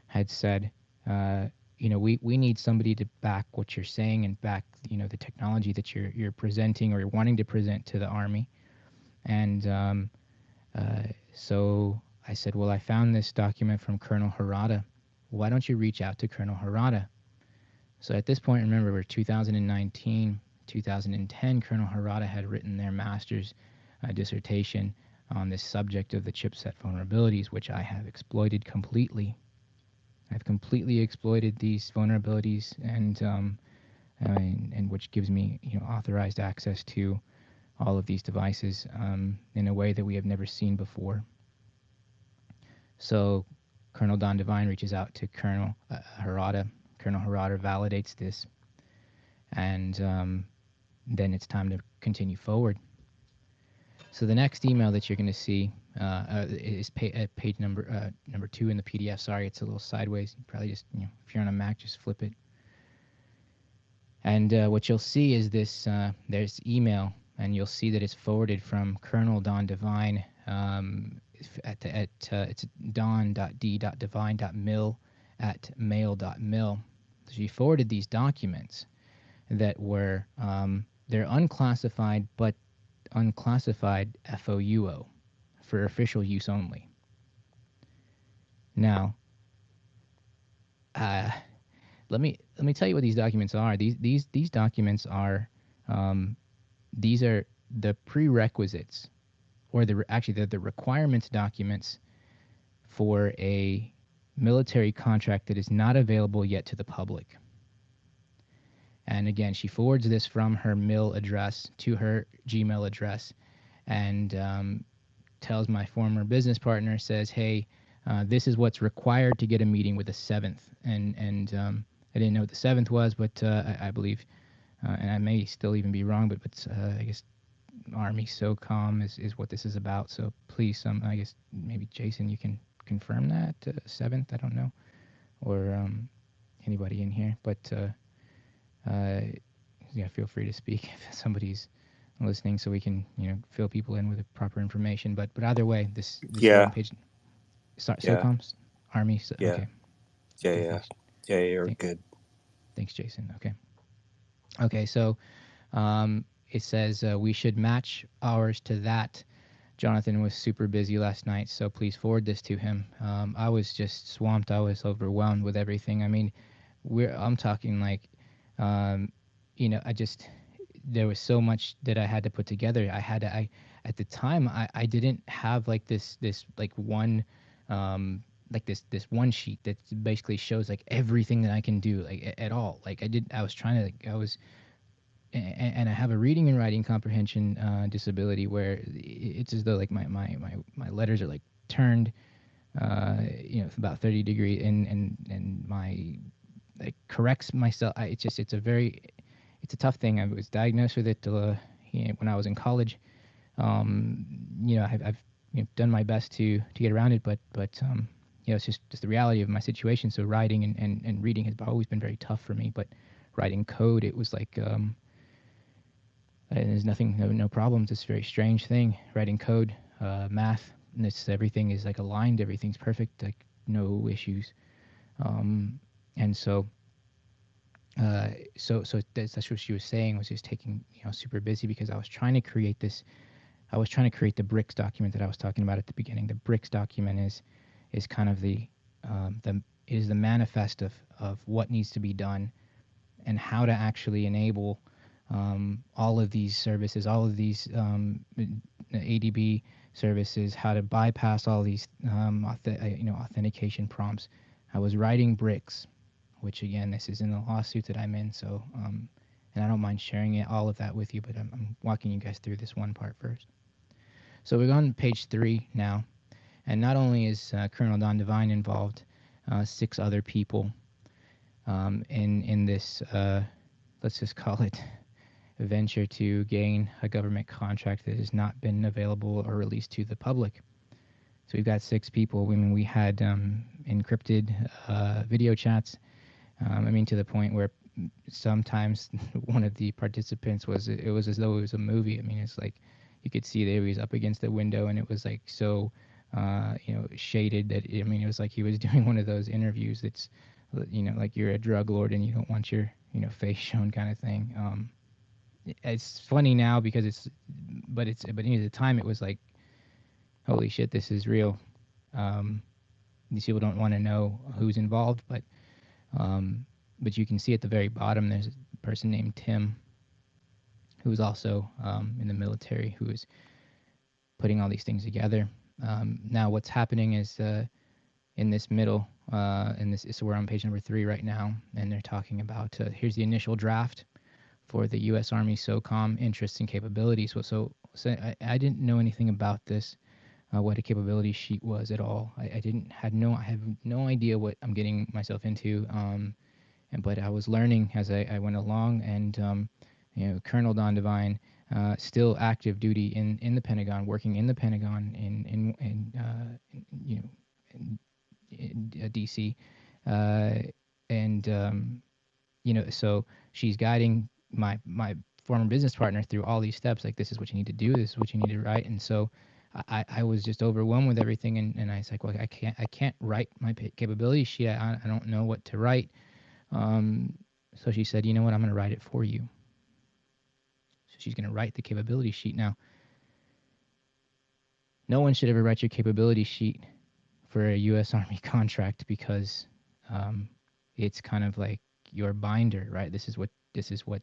S5: had said, we need somebody to back what you're saying and back, the technology that you're presenting or you're wanting to present to the Army. And so I said, well, I found this document from Colonel Harada. Why don't you reach out to Colonel Harada? So at this point, remember, we're 2019, 2010, Colonel Harada had written their master's dissertation on this subject of the chipset vulnerabilities, which I have exploited completely. I've completely exploited these vulnerabilities, and which gives me, authorized access to all of these devices in a way that we have never seen before. So Colonel Don Devine reaches out to Colonel Harada. Colonel Harada validates this, and then it's time to continue forward. So the next email that you're going to see is page number 2 in the PDF. Sorry, it's a little sideways. You probably just, if you're on a Mac, just flip it. And what you'll see is this, there's email, and you'll see that it's forwarded from Colonel Don Devine it's don.d.devine.mil@mail.mil. So she forwarded these documents that were, they're unclassified, but unclassified FOUO for official use only. Now, let me tell you what these documents are. These documents are these are the prerequisites, or they're the requirements documents for a military contract that is not available yet to the public. And again, she forwards this from her mill address to her Gmail address, and tells my former business partner, says, hey, this is what's required to get a meeting with the 7th. And I didn't know what the 7th was, but I believe, and I may still even be wrong, but I guess Army SOCOM is what this is about. So please, I guess maybe Jason, you can confirm that 7th. I don't know, or anybody in here, but yeah, feel free to speak if somebody's listening, so we can fill people in with the proper information. But either way, this
S1: Yeah.
S5: page,
S1: Yeah.
S5: SOCOMs, Army.
S1: Yeah.
S5: Okay.
S1: Yeah,
S5: Okay,
S1: yeah.
S5: thanks.
S1: Yeah, you're good.
S5: Thanks, Jason. Okay, so it says we should match ours to that. Jonathan was super busy last night, so please forward this to him. I was just swamped. I was overwhelmed with everything. I mean, I'm talking like, there was so much that I had to put together. At the time, I didn't have like this like one, like this one sheet that basically shows like everything that I can do, like at all. Like I was trying to, and I have a reading and writing comprehension disability where it's as though like my letters are like turned, about 30 degree, and my, it corrects myself. It's a tough thing. I was diagnosed with it when I was in college. I've done my best to get around it, but it's just the reality of my situation. So writing and reading has always been very tough for me, but writing code, it was like, there's no problems. It's a very strange thing. Writing code, math, and everything is like aligned. Everything's perfect. Like no issues. And so that's what she was saying, was just taking super busy, because I was trying to create the BRICS document that I was talking about at the beginning. The BRICS document is kind of the manifest of what needs to be done and how to actually enable all of these services, all of these ADB services, how to bypass all these authentication prompts. I was writing BRICS, which again, this is in the lawsuit that I'm in. So, and I don't mind sharing all of that with you, but I'm walking you guys through this one part first. So we're on page 3 now, and not only is Colonel Don Devine involved, 6 other people in this, let's just call it, venture to gain a government contract that has not been available or released to the public. So we've got 6 people. I mean, we had encrypted video chats. To the point where sometimes one of the participants was as though it was a movie. I mean, it's like you could see that he was up against the window, and it was like so shaded that it was like he was doing one of those interviews that's like you're a drug lord and you don't want your face shown kind of thing. It's funny now because but at the time it was like, holy shit, this is real. These people don't want to know who's involved, but you can see at the very bottom there's a person named Tim, who is also in the military, who is putting all these things together. Now what's happening is in this middle, so we're on page number 3 right now, and they're talking about here's the initial draft for the U.S. Army SOCOM interests and capabilities. So I didn't know anything about this, what a capability sheet was at all. I have no idea what I'm getting myself into. But I was learning as I went along, and Colonel Don Devine, still active duty in the Pentagon, working in the Pentagon in DC, so she's guiding my former business partner through all these steps. Like, this is what you need to do, this is what you need to write. And so I was just overwhelmed with everything, and I was like, well, I can't write my capability sheet. I don't know what to write. So she said, you know what, I'm going to write it for you. So she's going to write the capability sheet. Now, no one should ever write your capability sheet for a U.S. Army contract because it's kind of like your binder, right? This is what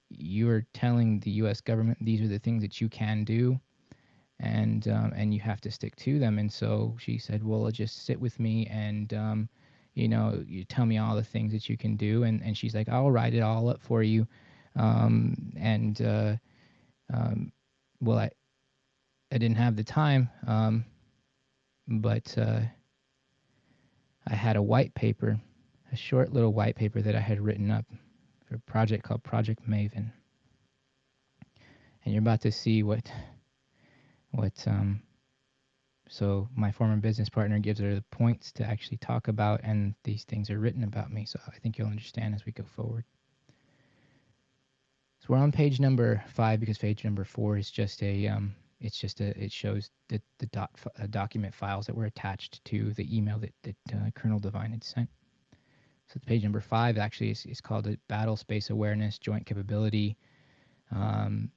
S5: you're telling the U.S. government. These are the things that you can do, and you have to stick to them. And so she said, "Well, just sit with me, and you tell me all the things that you can do." And she's like, "I'll write it all up for you." And well, I didn't have the time, but I had a white paper, a short little white paper that I had written up for a project called Project Maven. And you're about to see what so my former business partner gives her the points to actually talk about, and these things are written about me, so I think you'll understand as we go forward. So we're on page number 5 because page number 4 is just it shows the document files that were attached to the email that Colonel Devine had sent. So page number 5 actually is called a Battle Space Awareness Joint Capability. And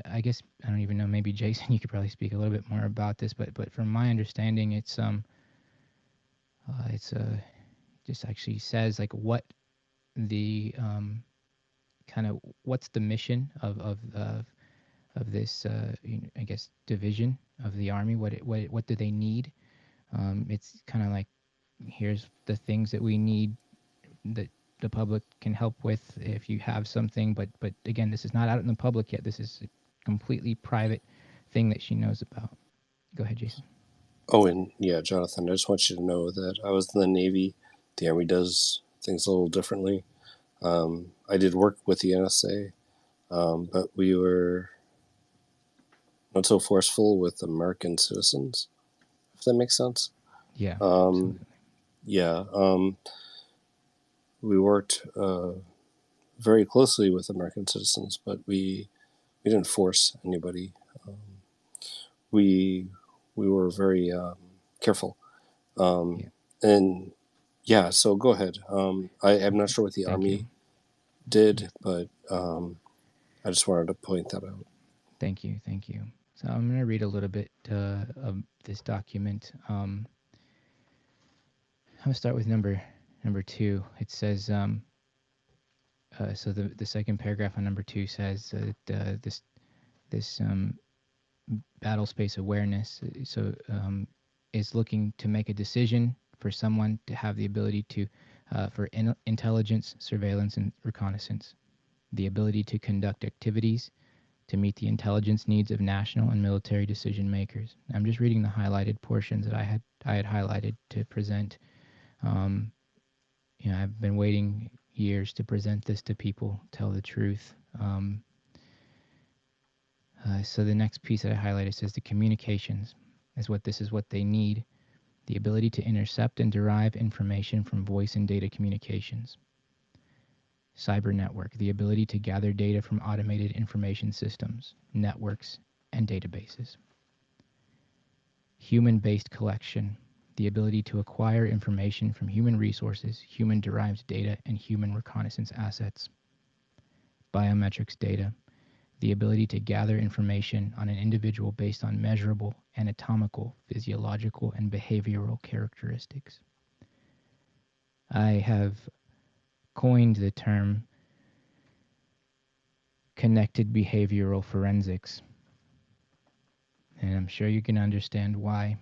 S5: I guess, I don't even know, maybe Jason, you could probably speak a little bit more about this, but from my understanding, it's just actually says like what the kind of what's the mission of this I guess division of the Army. What do they need? It's kind of like, here's the things that we need that the public can help with if you have something, but again, this is not out in the public yet. This is a completely private thing that she knows about. Go ahead, Jason.
S1: Oh, and yeah, Jonathan, I just want you to know that I was in the Navy. The Army does things a little differently. I did work with the NSA, but we were not so forceful with American citizens, if that makes sense.
S5: Yeah, absolutely.
S1: Yeah. We worked very closely with American citizens, but we didn't force anybody. We were very careful. And yeah, so go ahead. I'm not sure what the Army did, but I just wanted to point that out.
S5: Thank you. So I'm going to read a little bit of this document. I'm going to start with number 2. It says, so the second paragraph on number 2 says that this battle space awareness is looking to make a decision for someone to have the ability to for intelligence, surveillance, and reconnaissance, the ability to conduct activities to meet the intelligence needs of national and military decision makers. I'm just reading the highlighted portions that I had highlighted to present. I've been waiting years to present this to people, tell the truth. So the next piece that I highlighted says the communications is what they need. The ability to intercept and derive information from voice and data communications. Cyber network, the ability to gather data from automated information systems, networks, and databases. Human-based collection, the ability to acquire information from human resources, human-derived data, and human reconnaissance assets. Biometrics data, the ability to gather information on an individual based on measurable, anatomical, physiological, and behavioral characteristics. I have coined the term connected behavioral forensics, and I'm sure you can understand why.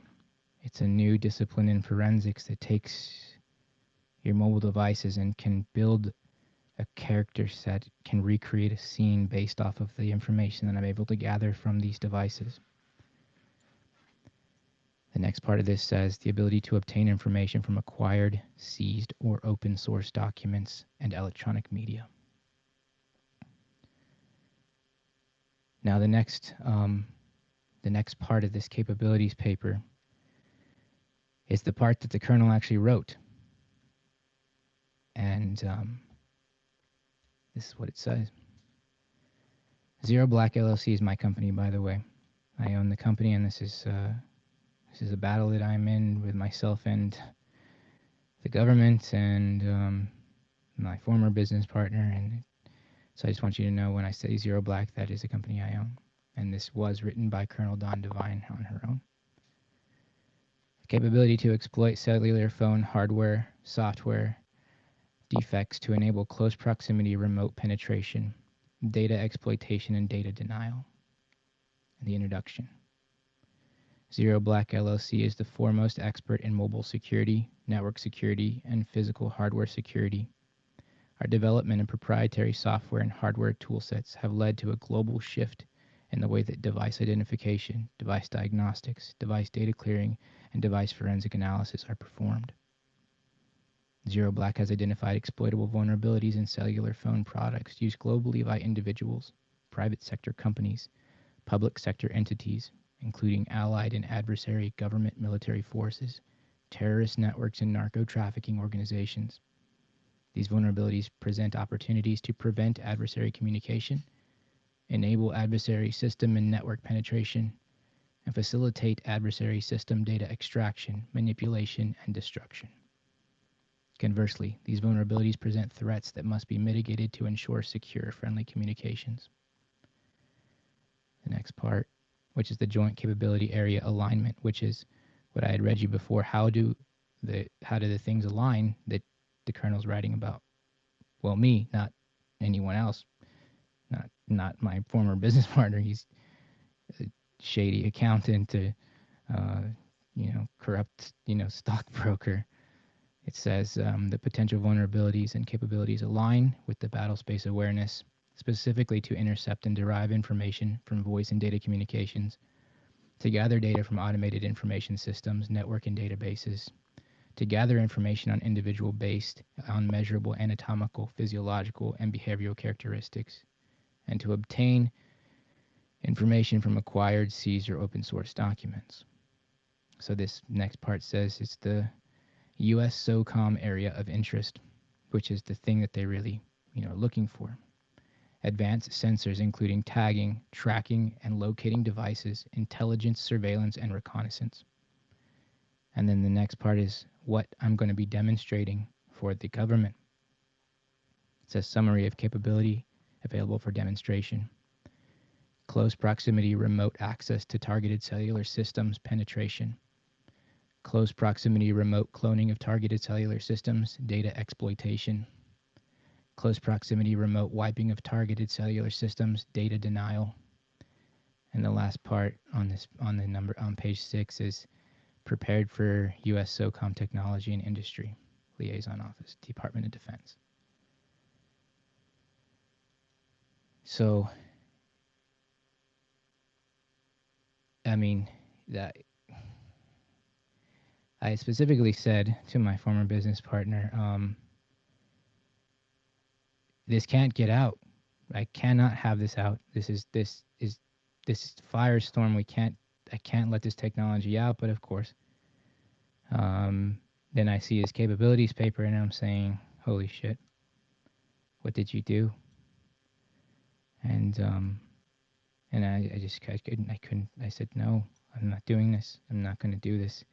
S5: It's a new discipline in forensics that takes your mobile devices and can build a character set, can recreate a scene based off of the information that I'm able to gather from these devices. The next part of this says the ability to obtain information from acquired, seized, or open source documents and electronic media. Now the next part of this capabilities paper is the part that the Colonel actually wrote. And this is what it says. Zero Black LLC is my company, by the way. I own the company, and this is a battle that I'm in with myself and the government and my former business partner. And so I just want you to know, when I say Zero Black, that is a company I own. and this was written by Colonel Dawn Devine on her own. Capability to exploit cellular phone hardware, software defects to enable close proximity remote penetration, data exploitation, and data denial. The introduction. Zero Black LLC is the foremost expert in mobile security, network security, and physical hardware security. Our development of proprietary software and hardware toolsets have led to a global shift in the way that device identification, device diagnostics, device data clearing, and device forensic analysis are performed. Zero Black has identified exploitable vulnerabilities in cellular phone products used globally by individuals, private sector companies, public sector entities, including allied and adversary government military forces, terrorist networks, and narco-trafficking organizations. These vulnerabilities present opportunities to prevent adversary communication, enable adversary system and network penetration, and facilitate adversary system data extraction, manipulation, and destruction. Conversely, these vulnerabilities present threats that must be mitigated to ensure secure, friendly communications. The next part, which is the Joint Capability Area Alignment, which is what I had read you before. How do the things align that the Colonel's writing about? Well, me, not anyone else, not my former business partner. He's a shady accountant, corrupt, stockbroker. It says the potential vulnerabilities and capabilities align with the battle space awareness, specifically to intercept and derive information from voice and data communications, to gather data from automated information systems, network and databases, to gather information on individual based on measurable anatomical, physiological, and behavioral characteristics, and to obtain information from acquired, seized, or open source documents. So this next part says it's the U.S. SOCOM area of interest, which is the thing that they really, are looking for. Advanced sensors including tagging, tracking, and locating devices, intelligence, surveillance, and reconnaissance. And then the next part is what I'm going to be demonstrating for the government. It says summary of capability available for demonstration. Close proximity remote access to targeted cellular systems penetration. Close proximity remote cloning of targeted cellular systems, data exploitation. Close proximity remote wiping of targeted cellular systems, data denial. And the last part on page 6 is prepared for U.S. SOCOM Technology and Industry Liaison Office, Department of Defense. So, that I specifically said to my former business partner, this can't get out. I cannot have this out. This is firestorm. I can't let this technology out. But of course, then I see his capabilities paper, and I'm saying, "Holy shit! What did you do?" And I couldn't. I said, "No, I'm not doing this. I'm not going to do this.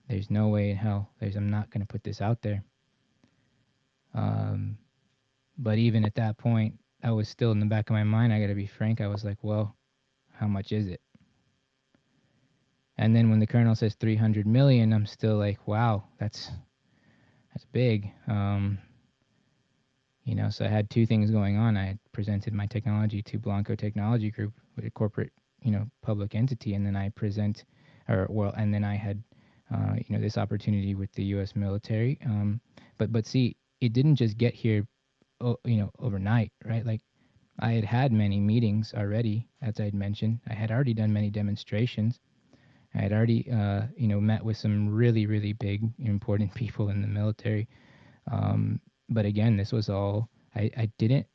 S5: There's no way in hell. I'm not going to put this out there." But even at that point, I was still in the back of my mind. I got to be frank. I was like, well, how much is it? And then when the Colonel says 300 million, I'm still like, wow, that's big. So I had two things going on. I had presented my technology to Blanco Technology Group, with a corporate, public entity, and then I and then I had, this opportunity with the U.S. military. But see, it didn't just get here overnight, right? Like I had many meetings already, as I had mentioned. I had already done many demonstrations. I had already, met with some really, really big, important people in the military. But again, this was all, I didn't,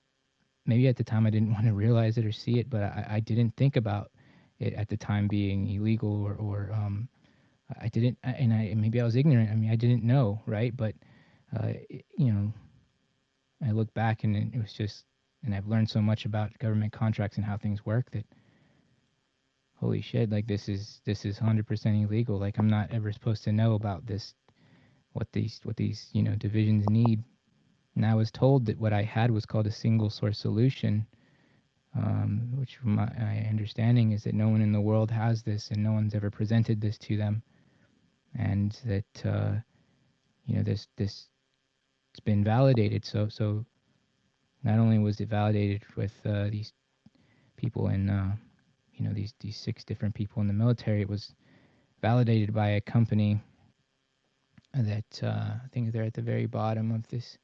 S5: maybe at the time I didn't want to realize it or see it, but I didn't think about it at the time being illegal or I didn't, maybe I was ignorant. I didn't know, right? But, I look back and it was just, and I've learned so much about government contracts and how things work that, holy shit, like this is 100% illegal. Like I'm not ever supposed to know about this, what these divisions need. And I was told that what I had was called a single source solution, which from my understanding is that no one in the world has this, and no one's ever presented this to them, and that this it's been validated. So not only was it validated with these people in these 6 different people in the military, it was validated by a company that I think they're at the very bottom of this.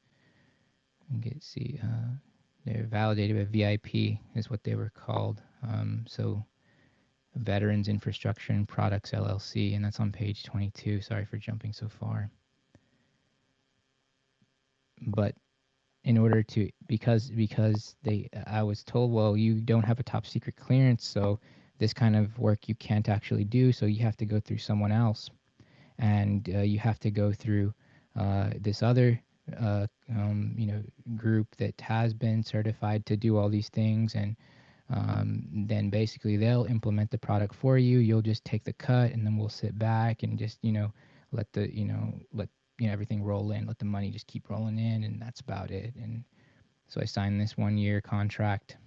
S5: They're validated by VIP is what they were called. So Veterans Infrastructure and Products LLC, and that's on page 22. Sorry for jumping so far. But in order to, because I was told, well, you don't have a top secret clearance, so this kind of work you can't actually do, so you have to go through someone else, and you have to go through this other group that has been certified to do all these things, and then basically they'll implement the product for you. You'll just take the cut, and then we'll sit back and just let everything roll in, let the money just keep rolling in, and that's about it. And so I signed this 1-year contract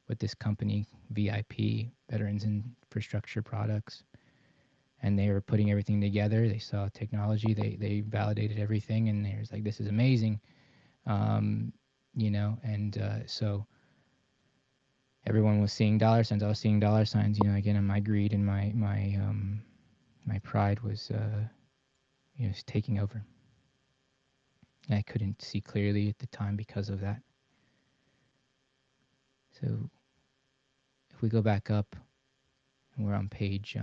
S5: with this company, VIP, Veterans Infrastructure Products, and they were putting everything together. They saw technology, they validated everything, and they was like, this is amazing, so everyone was seeing dollar signs. I was seeing dollar signs, again, and my greed and my pride was taking over. I couldn't see clearly at the time because of that. So if we go back up, and we're on page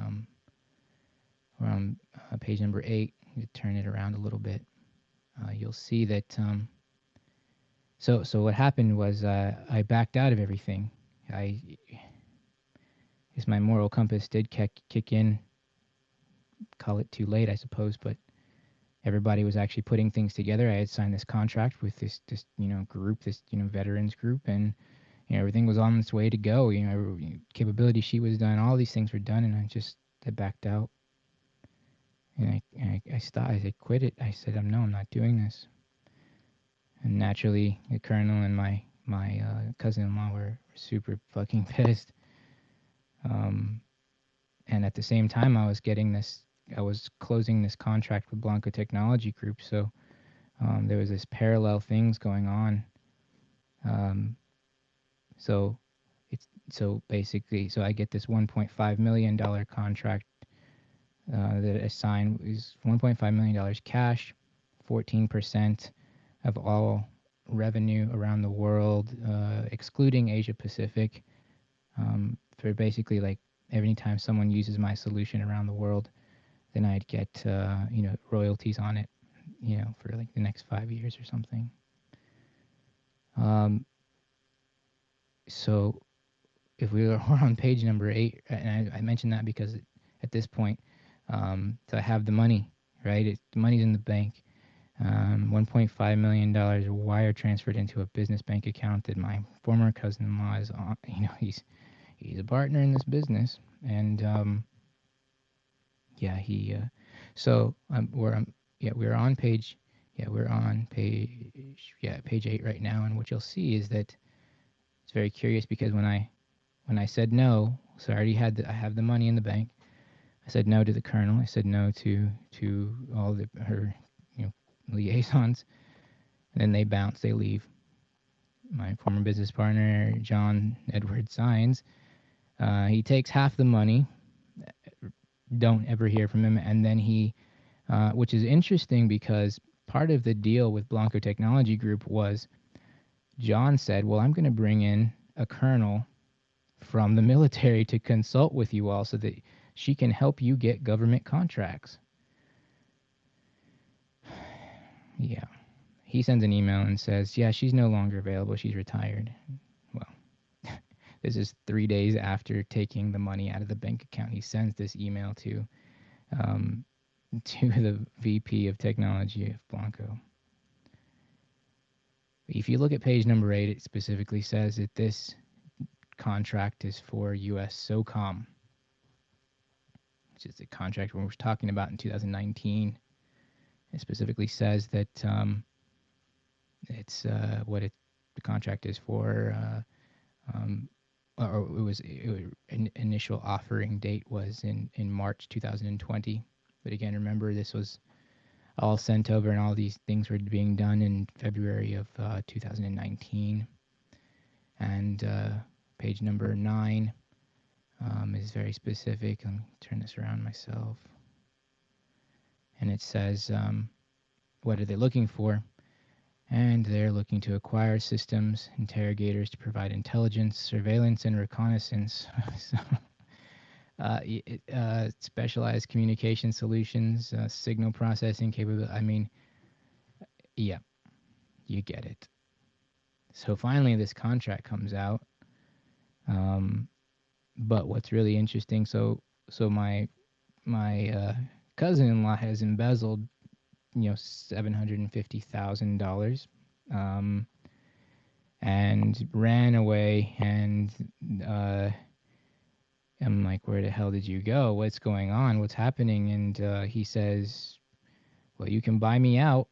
S5: number 8. You turn it around a little bit. You'll see that. So what happened was I backed out of everything. I guess my moral compass did kick in. Call it too late, I suppose, but everybody was actually putting things together. I had signed this contract with this group, this veterans group, and everything was on its way to go. Capability sheet was done, all these things were done, and I backed out. And I stopped. I quit it. I said, I'm not doing this. And naturally, the colonel and my cousin-in-law were super fucking pissed. And at the same time, I was closing this contract with Blanco Technology Group. So there was this parallel things going on. So basically, I get this $1.5 million contract that I signed is $1.5 million cash, 14% of all revenue around the world, excluding Asia Pacific. For basically, like, every time someone uses my solution around the world, then I'd get royalties on it, for like the next 5 years or something. So if we're on page number 8, and I mentioned that because at this point, so I have the money, right? The money's in the bank. $1.5 million wire transferred into a business bank account that my former cousin-in-law is on. He's a partner in this business, and we're on page 8 right now, and what you'll see is that it's very curious because when I said no, so I have the money in the bank. I said no to the colonel. I said no to all her liaisons, and then they bounce, they leave. My former business partner, John Edward Signs, he takes half the money. Don't ever hear from him, and then he, which is interesting because part of the deal with Blanco Technology Group was John said, well, I'm going to bring in a colonel from the military to consult with you all so that she can help you get government contracts. Yeah. He sends an email and says, yeah, she's no longer available. She's retired. Well, this is 3 days after taking the money out of the bank account. He sends this email to the VP of technology of Blanco. If you look at page number 8, it specifically says that this contract is for U.S. SOCOM, which is the contract we were talking about in 2019. It specifically says that it's the contract is for or initial offering date was in March 2020. But again, remember, this was all sent over and all these things were being done in February of 2019. And page number 9 is very specific. Let me turn this around myself. And it says, what are they looking for? And they're looking to acquire systems, interrogators to provide intelligence, surveillance, and reconnaissance. So, specialized communication solutions, signal processing capability. I mean, yeah, you get it. So finally, this contract comes out. But what's really interesting, so my cousin-in-law has embezzled, $750,000, and ran away. And I'm like, where the hell did you go? What's going on? What's happening? And he says, well, you can buy me out.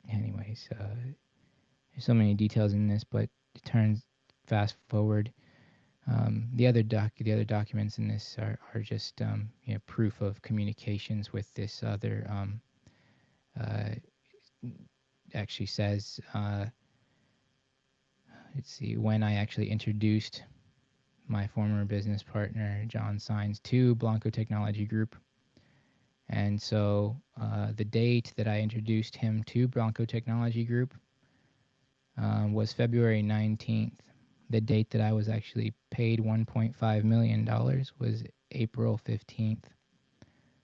S5: Anyways, there's so many details in this, but it turns fast forward. The other documents in this are just proof of communications with this other. Actually says, let's see, when I actually introduced my former business partner John Sines to Blanco Technology Group. And so the date that I introduced him to Blanco Technology Group was February 19th. The date that I was actually paid $1.5 million was April 15th.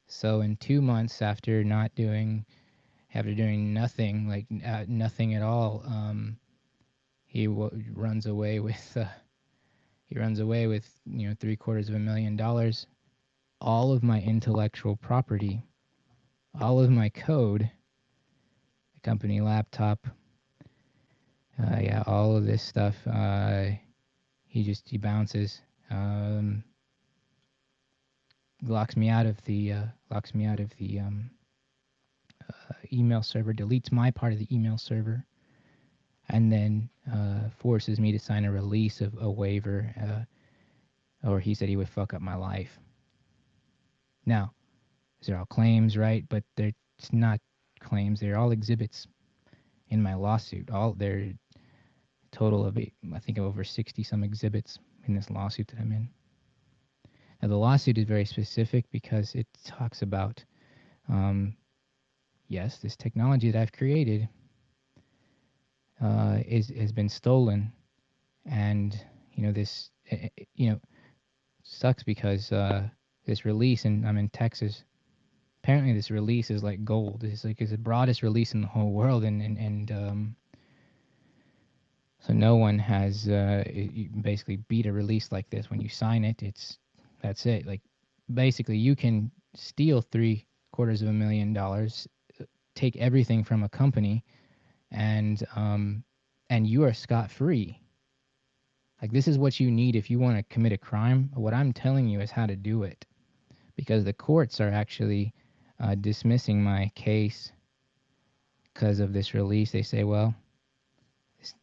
S5: So in 2 months after doing nothing, like nothing at all, he runs away with $750,000, all of my intellectual property, all of my code, the company laptop, all of this stuff. He bounces, locks me out of the email server, deletes my part of the email server, and then forces me to sign a release of a waiver, or he said he would fuck up my life. Now, these are all claims, right? But they're not claims. They're all exhibits in my lawsuit. They're total of I think over 60 some exhibits in this lawsuit that I'm in. Now, the lawsuit is very specific because it talks about, yes, this technology that I've created has been stolen, and this sucks because this release, and I'm in Texas. Apparently, this release is like gold. It's the broadest release in the whole world, and so no one has you basically beat a release like this. When you sign it, that's it. Like basically, you can steal $750,000, take everything from a company, and you are scot-free. Like, this is what you need if you want to commit a crime. What I'm telling you is how to do it, because the courts are actually dismissing my case because of this release. They say, well,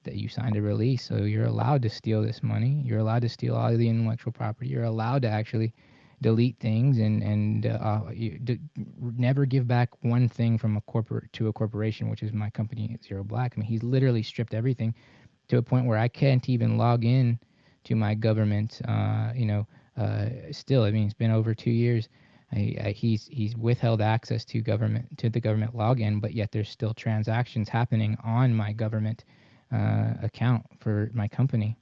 S5: that you signed a release, so you're allowed to steal this money. You're allowed to steal all of the intellectual property. You're allowed to actually delete things and never give back one thing from a corporation, which is my company, Zero Black. I mean, he's literally stripped everything to a point where I can't even log in to my government. Still, I mean, it's been over 2 years. He's withheld access to the government login, but yet there's still transactions happening on my government account for my company.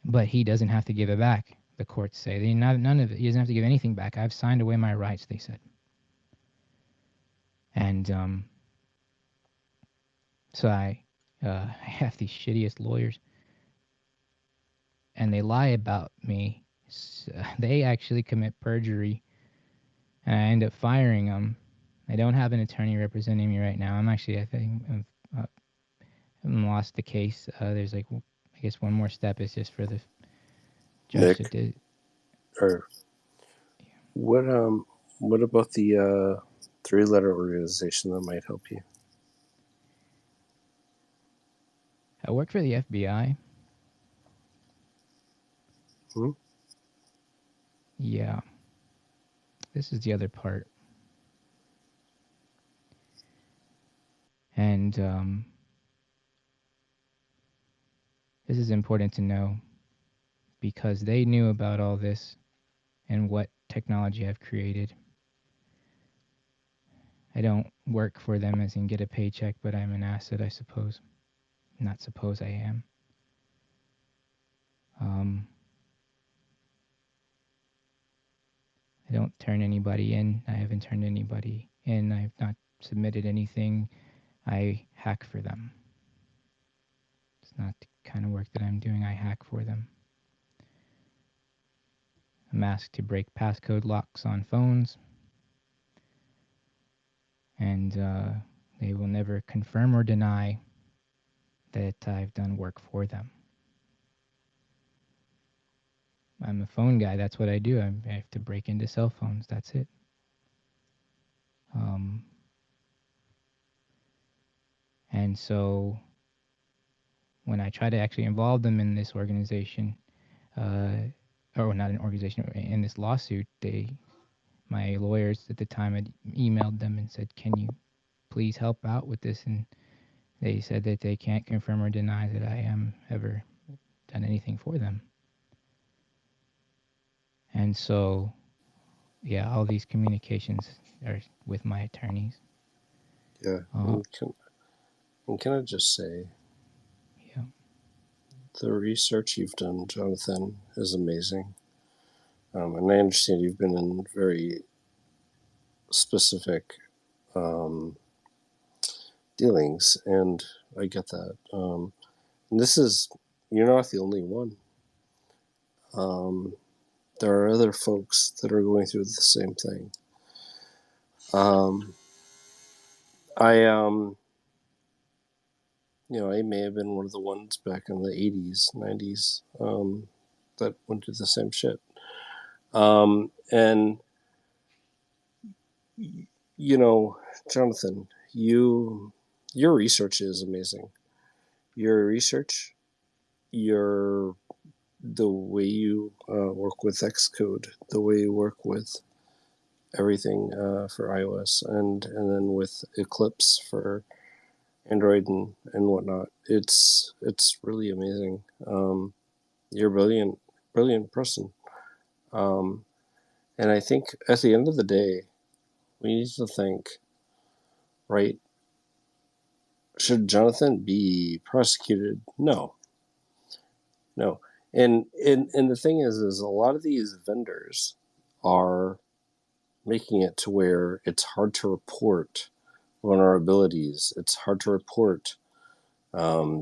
S5: But he doesn't have to give it back. The courts say none of it. He doesn't have to give anything back. I've signed away my rights, they said. And so I have these shittiest lawyers, and they lie about me. They actually commit perjury, and I end up firing them. I don't have an attorney representing me right now. I think I've lost the case. There's I guess one more step is just for the judge
S1: Nick,
S5: to do.
S1: Or what about the 3-letter organization that might help you?
S5: I work for the FBI.
S1: Hmm?
S5: Yeah. This is the other part. And this is important to know because they knew about all this and what technology I've created. I don't work for them as in get a paycheck, but I'm an asset, I suppose. Not suppose, I am. I don't turn anybody in. I haven't turned anybody in. I've not submitted anything. I hack for them. It's not the kind of work that I'm doing. I hack for them. I'm asked to break passcode locks on phones, and they will never confirm or deny that I've done work for them. I'm a phone guy. That's what I do. I have to break into cell phones. That's it. And so when I try to actually involve them in this organization, or not an organization, in this lawsuit, my lawyers at the time had emailed them and said, can you please help out with this? And they said that they can't confirm or deny that I am ever done anything for them. And so, yeah, all these communications are with my attorneys.
S1: Yeah. And can I just say,
S5: yeah,
S1: the research you've done, Jonathan, is amazing. And I understand you've been in very specific dealings, and I get that. And you're not the only one. There are other folks that are going through the same thing. I may have been one of the ones back in the 80s, 90s that went through the same shit. And, Jonathan, your research is amazing. Your research, the way you work with Xcode, the way you work with everything for iOS, and then with Eclipse for Android and whatnot. It's really amazing. You're a brilliant person. And I think at the end of the day, we need to think, right? Should Jonathan be prosecuted? No. And the thing is a lot of these vendors are making it to where it's hard to report vulnerabilities. It's hard to report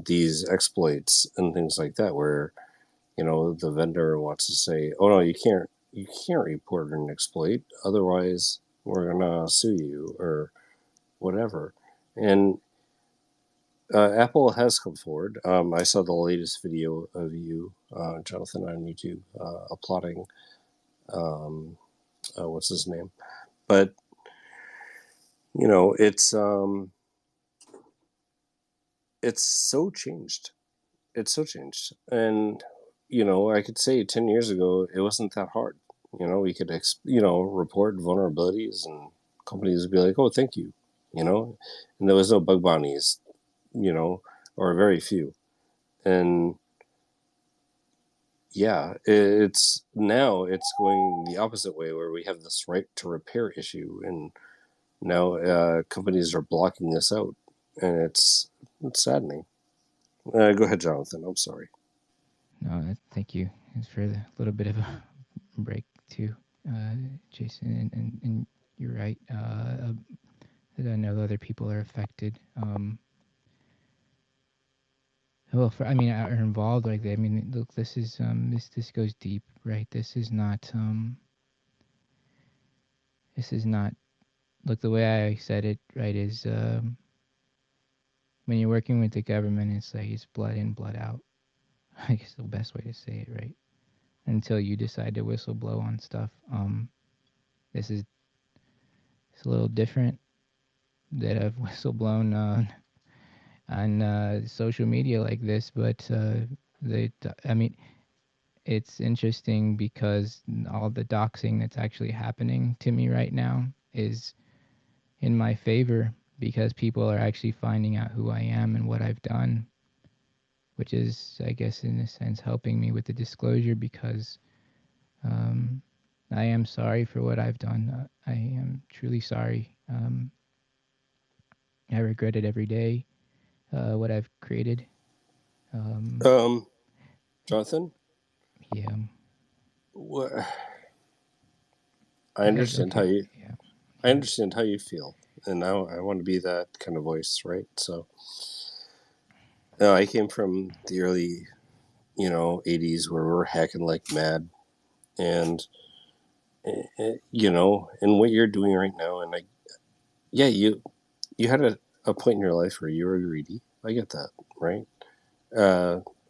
S1: these exploits and things like that, where the vendor wants to say, "Oh no, you can't report an exploit, otherwise we're gonna sue you," or whatever. And Apple has come forward. I saw the latest video of you, Jonathan, on YouTube, applauding what's his name, but it's so changed. It's so changed, and I could say 10 years ago it wasn't that hard. We could report vulnerabilities, and companies would be like, "Oh, thank you," and there was no bug bounties, or very few. And yeah, it's going the opposite way, where we have this right to repair issue, and now companies are blocking this out, and it's saddening. Go ahead, Jonathan. I'm sorry.
S5: No, thank you for the little bit of a break too, Jason. And you're right. I know other people are affected. Are involved like that. I mean, look, this is this goes deep, right? This is not. Look, the way I said it, right, is when you're working with the government, it's like it's blood in, blood out. I guess the best way to say it, right? Until you decide to whistleblow on stuff. It's a little different that I've whistleblown on on social media like this, but I mean, it's interesting because all the doxing that's actually happening to me right now is in my favor because people are actually finding out who I am and what I've done, which is, I guess, in a sense, helping me with the disclosure because I am sorry for what I've done. I am truly sorry. I regret it every day, what I've created.
S1: Jonathan,
S5: Yeah.
S1: I understand how you.
S5: Yeah.
S1: I understand how you feel, and now I want to be that kind of voice, right? So, I came from the early, 80s where we were hacking like mad, and and what you're doing right now, and you had a point in your life where you were greedy. I get that, right?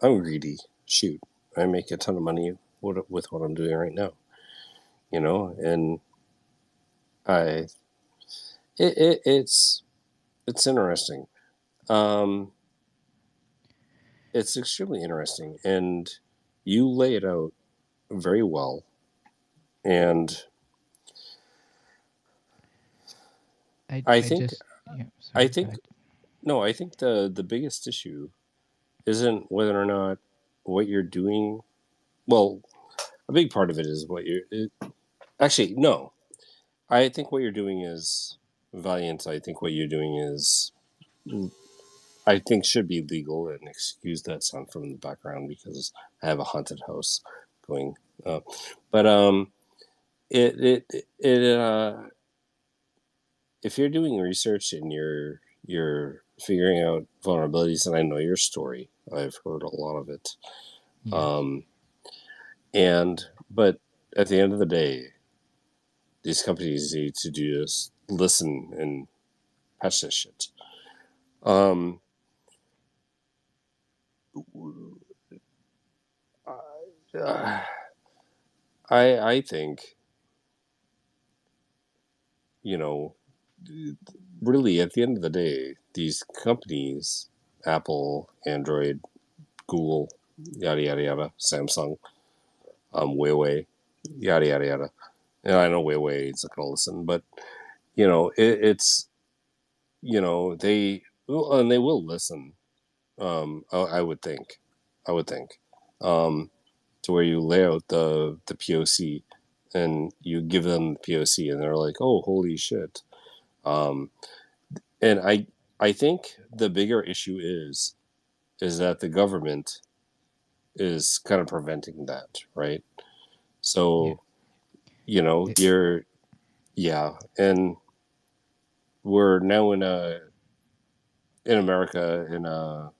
S1: I'm greedy. Shoot, I make a ton of money with what I'm doing right now, and it's interesting. It's extremely interesting, and you lay it out very well. And I think the biggest issue isn't whether or not what you're doing. Well, a big part of it is actually, no. I think what you're doing is valiant. I think what you're doing is, I think, should be legal. And excuse that sound from the background because I have a haunted house going. But if you're doing research and you're figuring out vulnerabilities, and I know your story, I've heard a lot of it. But at the end of the day, these companies need to do is listen and patch this shit. I think, really at the end of the day, these companies, Apple, Android, Google, yada yada yada, Samsung, Huawei, yada yada yada. And I know Huawei is not going to listen, but it's they and they will listen. I would think, to where you lay out the POC and you give them the POC, and they're like, oh, holy shit. And I think the bigger issue is that the government is kind of preventing that, right? So, and we're now in America in a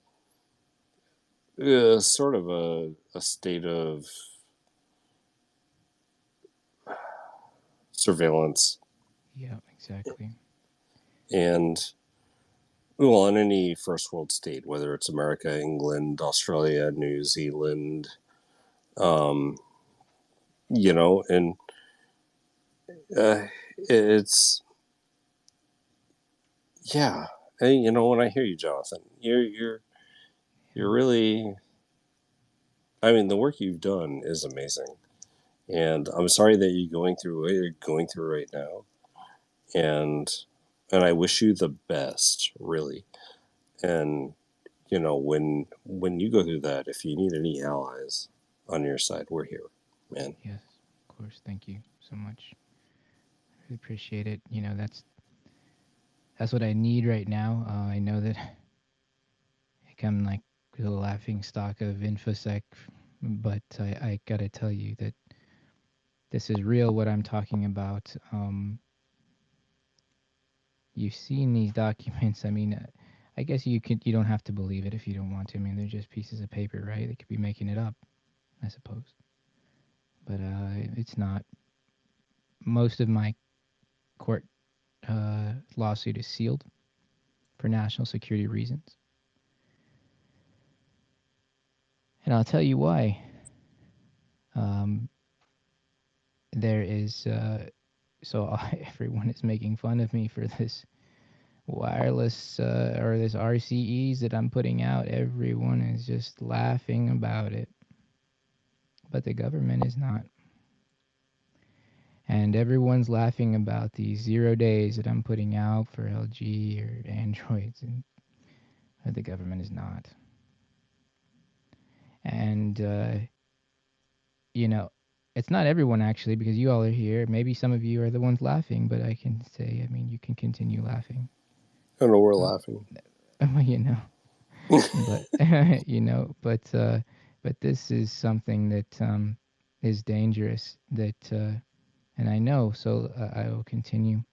S1: sort of a state of surveillance.
S5: Yeah, exactly.
S1: And well, in any first world state, whether it's America, England, Australia, New Zealand, and it's yeah. And, when I hear you, Jonathan, you're really. I mean, the work you've done is amazing, and I'm sorry that you're going through what you're going through right now, and I wish you the best, really. And when you go through that, if you need any allies on your side, we're here, man.
S5: Yes, of course. Thank you so much. I appreciate it. That's what I need right now. I know that I'm like the laughing stock of InfoSec, but I gotta tell you that this is real. What I'm talking about. You've seen these documents. I mean, I guess you don't have to believe it if you don't want to. I mean, they're just pieces of paper, right? They could be making it up, I suppose. But it's not. Most of my court lawsuit is sealed for national security reasons. And I'll tell you why. There is, so everyone is making fun of me for this wireless or this RCEs that I'm putting out, everyone is just laughing about it. But the government is not. And everyone's laughing about these 0 days that I'm putting out for LG or Androids, but the government is not. And, you know, it's not everyone actually, because you all are here. Maybe some of you are the ones laughing, but I can say, I mean, you can continue laughing.
S1: I know we're laughing.
S5: You know, but you know, but this is something that is dangerous. That and I know, so I will continue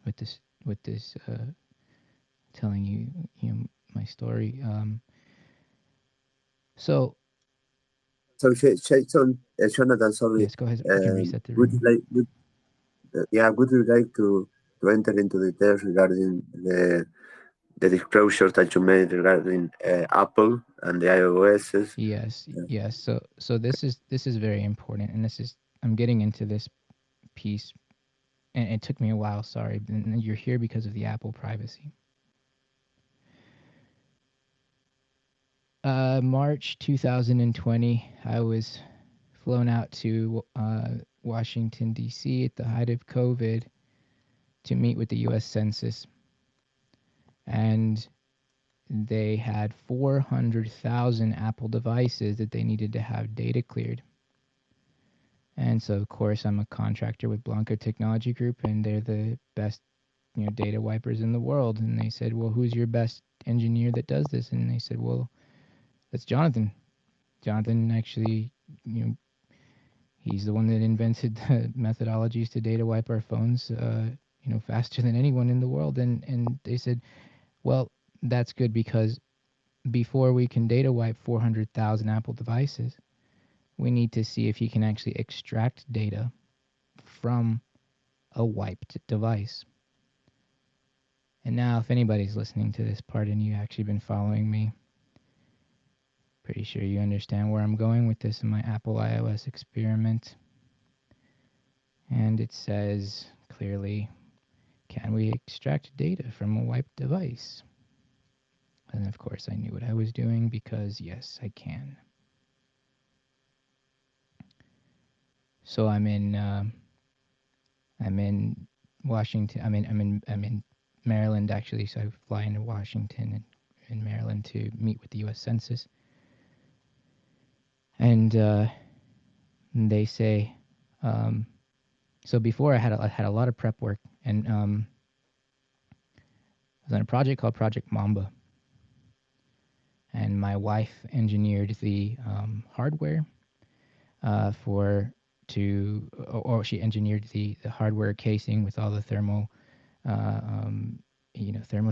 S5: with this telling you know my story. So
S2: Jonathan, sorry.
S5: yes, go ahead. You can reset the
S2: Would
S5: room.
S2: you would you like to enter into details regarding the disclosures that you made regarding Apple and the iOSs?
S5: Yes, yes. So this is very important, and I'm getting into this piece, and it took me a while. Sorry, and you're here because of the Apple privacy. March 2020, I was flown out to Washington, D.C. at the height of COVID to meet with the U.S. Census. And they had 400,000 Apple devices that they needed to have data cleared. And so, of course, I'm a contractor with Blanco Technology Group, and they're the best data wipers in the world. And they said, well, who's your best engineer that does this? And they said, well, that's Jonathan. Jonathan actually, he's the one that invented the methodologies to data wipe our phones, faster than anyone in the world. And they said, well, that's good, because before we can data wipe 400,000 Apple devices, we need to see if he can actually extract data from a wiped device. And now, if anybody's listening to this part and you've actually been following me, pretty sure you understand where I'm going with this in my Apple iOS experiment. And it says clearly, can we extract data from a wiped device? And of course I knew what I was doing, because yes, I can. So I'm in Washington. I'm in Maryland actually. So I fly into Washington and in Maryland to meet with the U.S. Census. And they say, so before I had a lot of prep work, and I was on a project called Project Mamba, and my wife engineered the hardware or she engineered the hardware casing with all the thermal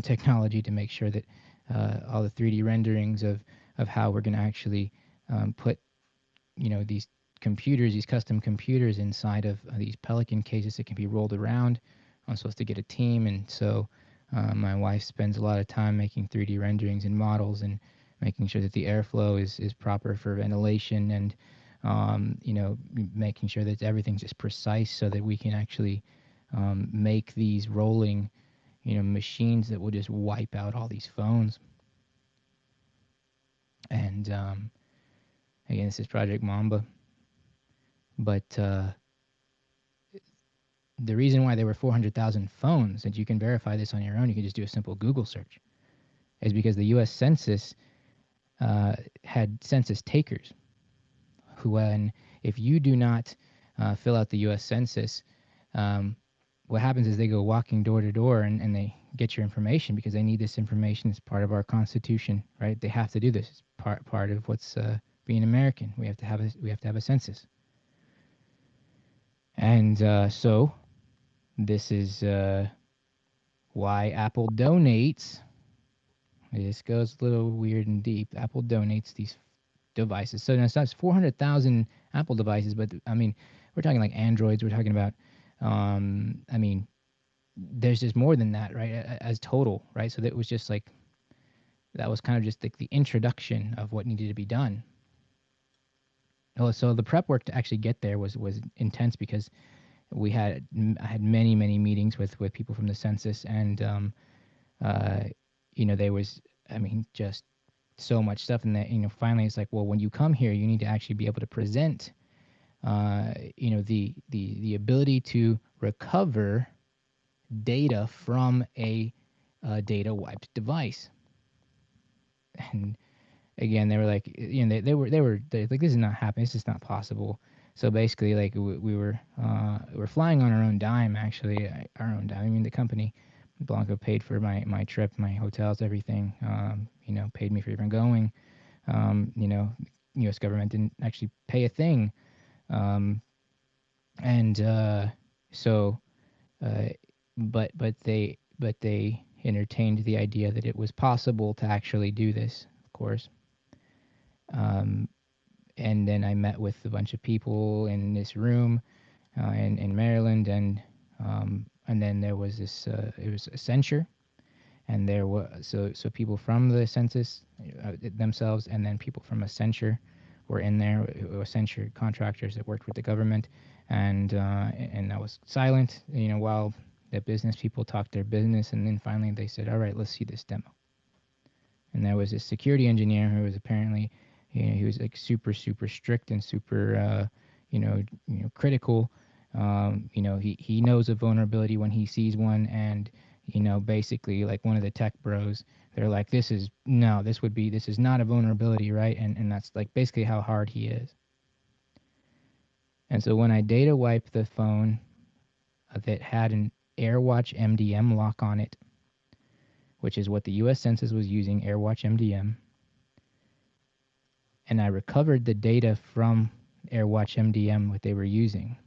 S5: technology to make sure that all the 3D renderings of how we're going to actually put these computers, these custom computers inside of these Pelican cases that can be rolled around. I'm supposed to get a team, and so my wife spends a lot of time making 3D renderings and models and making sure that the airflow is proper for ventilation, and making sure that everything's just precise so that we can actually make these rolling machines that will just wipe out all these phones. And again, this is Project Mamba. But the reason why there were 400,000 phones, and you can verify this on your own, you can just do a simple Google search, is because the U.S. Census had census takers who, if you do not fill out the U.S. Census, what happens is they go walking door to door and they get your information, because they need this information as part of our Constitution, right? They have to do this. It's part of what's being American. We have to have a census. And so this is why Apple donates. This goes a little weird and deep. Apple donates these devices. So it's not 400,000 Apple devices, but I mean, we're talking like Androids. We're talking about, I mean, there's just more than that, right? As total, right? So that was just like, that was kind of just like the introduction of what needed to be done. Oh, so the prep work to actually get there was intense, because I had many meetings with people from the census, and there was, I mean, just so much stuff. And that, finally it's like, well, when you come here, you need to actually be able to present, the ability to recover data from a data wiped device. And again, they were like, they were like, this is not happening. This is not possible. So basically, like, we were flying on our own dime, actually, our own dime. I mean, the company, Blanco, paid for my trip, my hotels, everything. Paid me for even going. U.S. government didn't actually pay a thing. But they entertained the idea that it was possible to actually do this, of course. And then I met with a bunch of people in this room in Maryland, and then there was this. It was a censure, and there was so people from the census themselves, and then people from a censure were in there. Censure contractors that worked with the government, and I was silent, while the business people talked their business, and then finally they said, "All right, let's see this demo." And there was this security engineer who was apparently, he was like super strict and super, critical. He knows a vulnerability when he sees one, and basically, like, one of the tech bros, they're like, this is not a vulnerability, right? And that's like basically how hard he is. And so when I data wiped the phone that had an AirWatch MDM lock on it, which is what the U.S. Census was using, AirWatch MDM, and I recovered the data from AirWatch MDM, what they were using,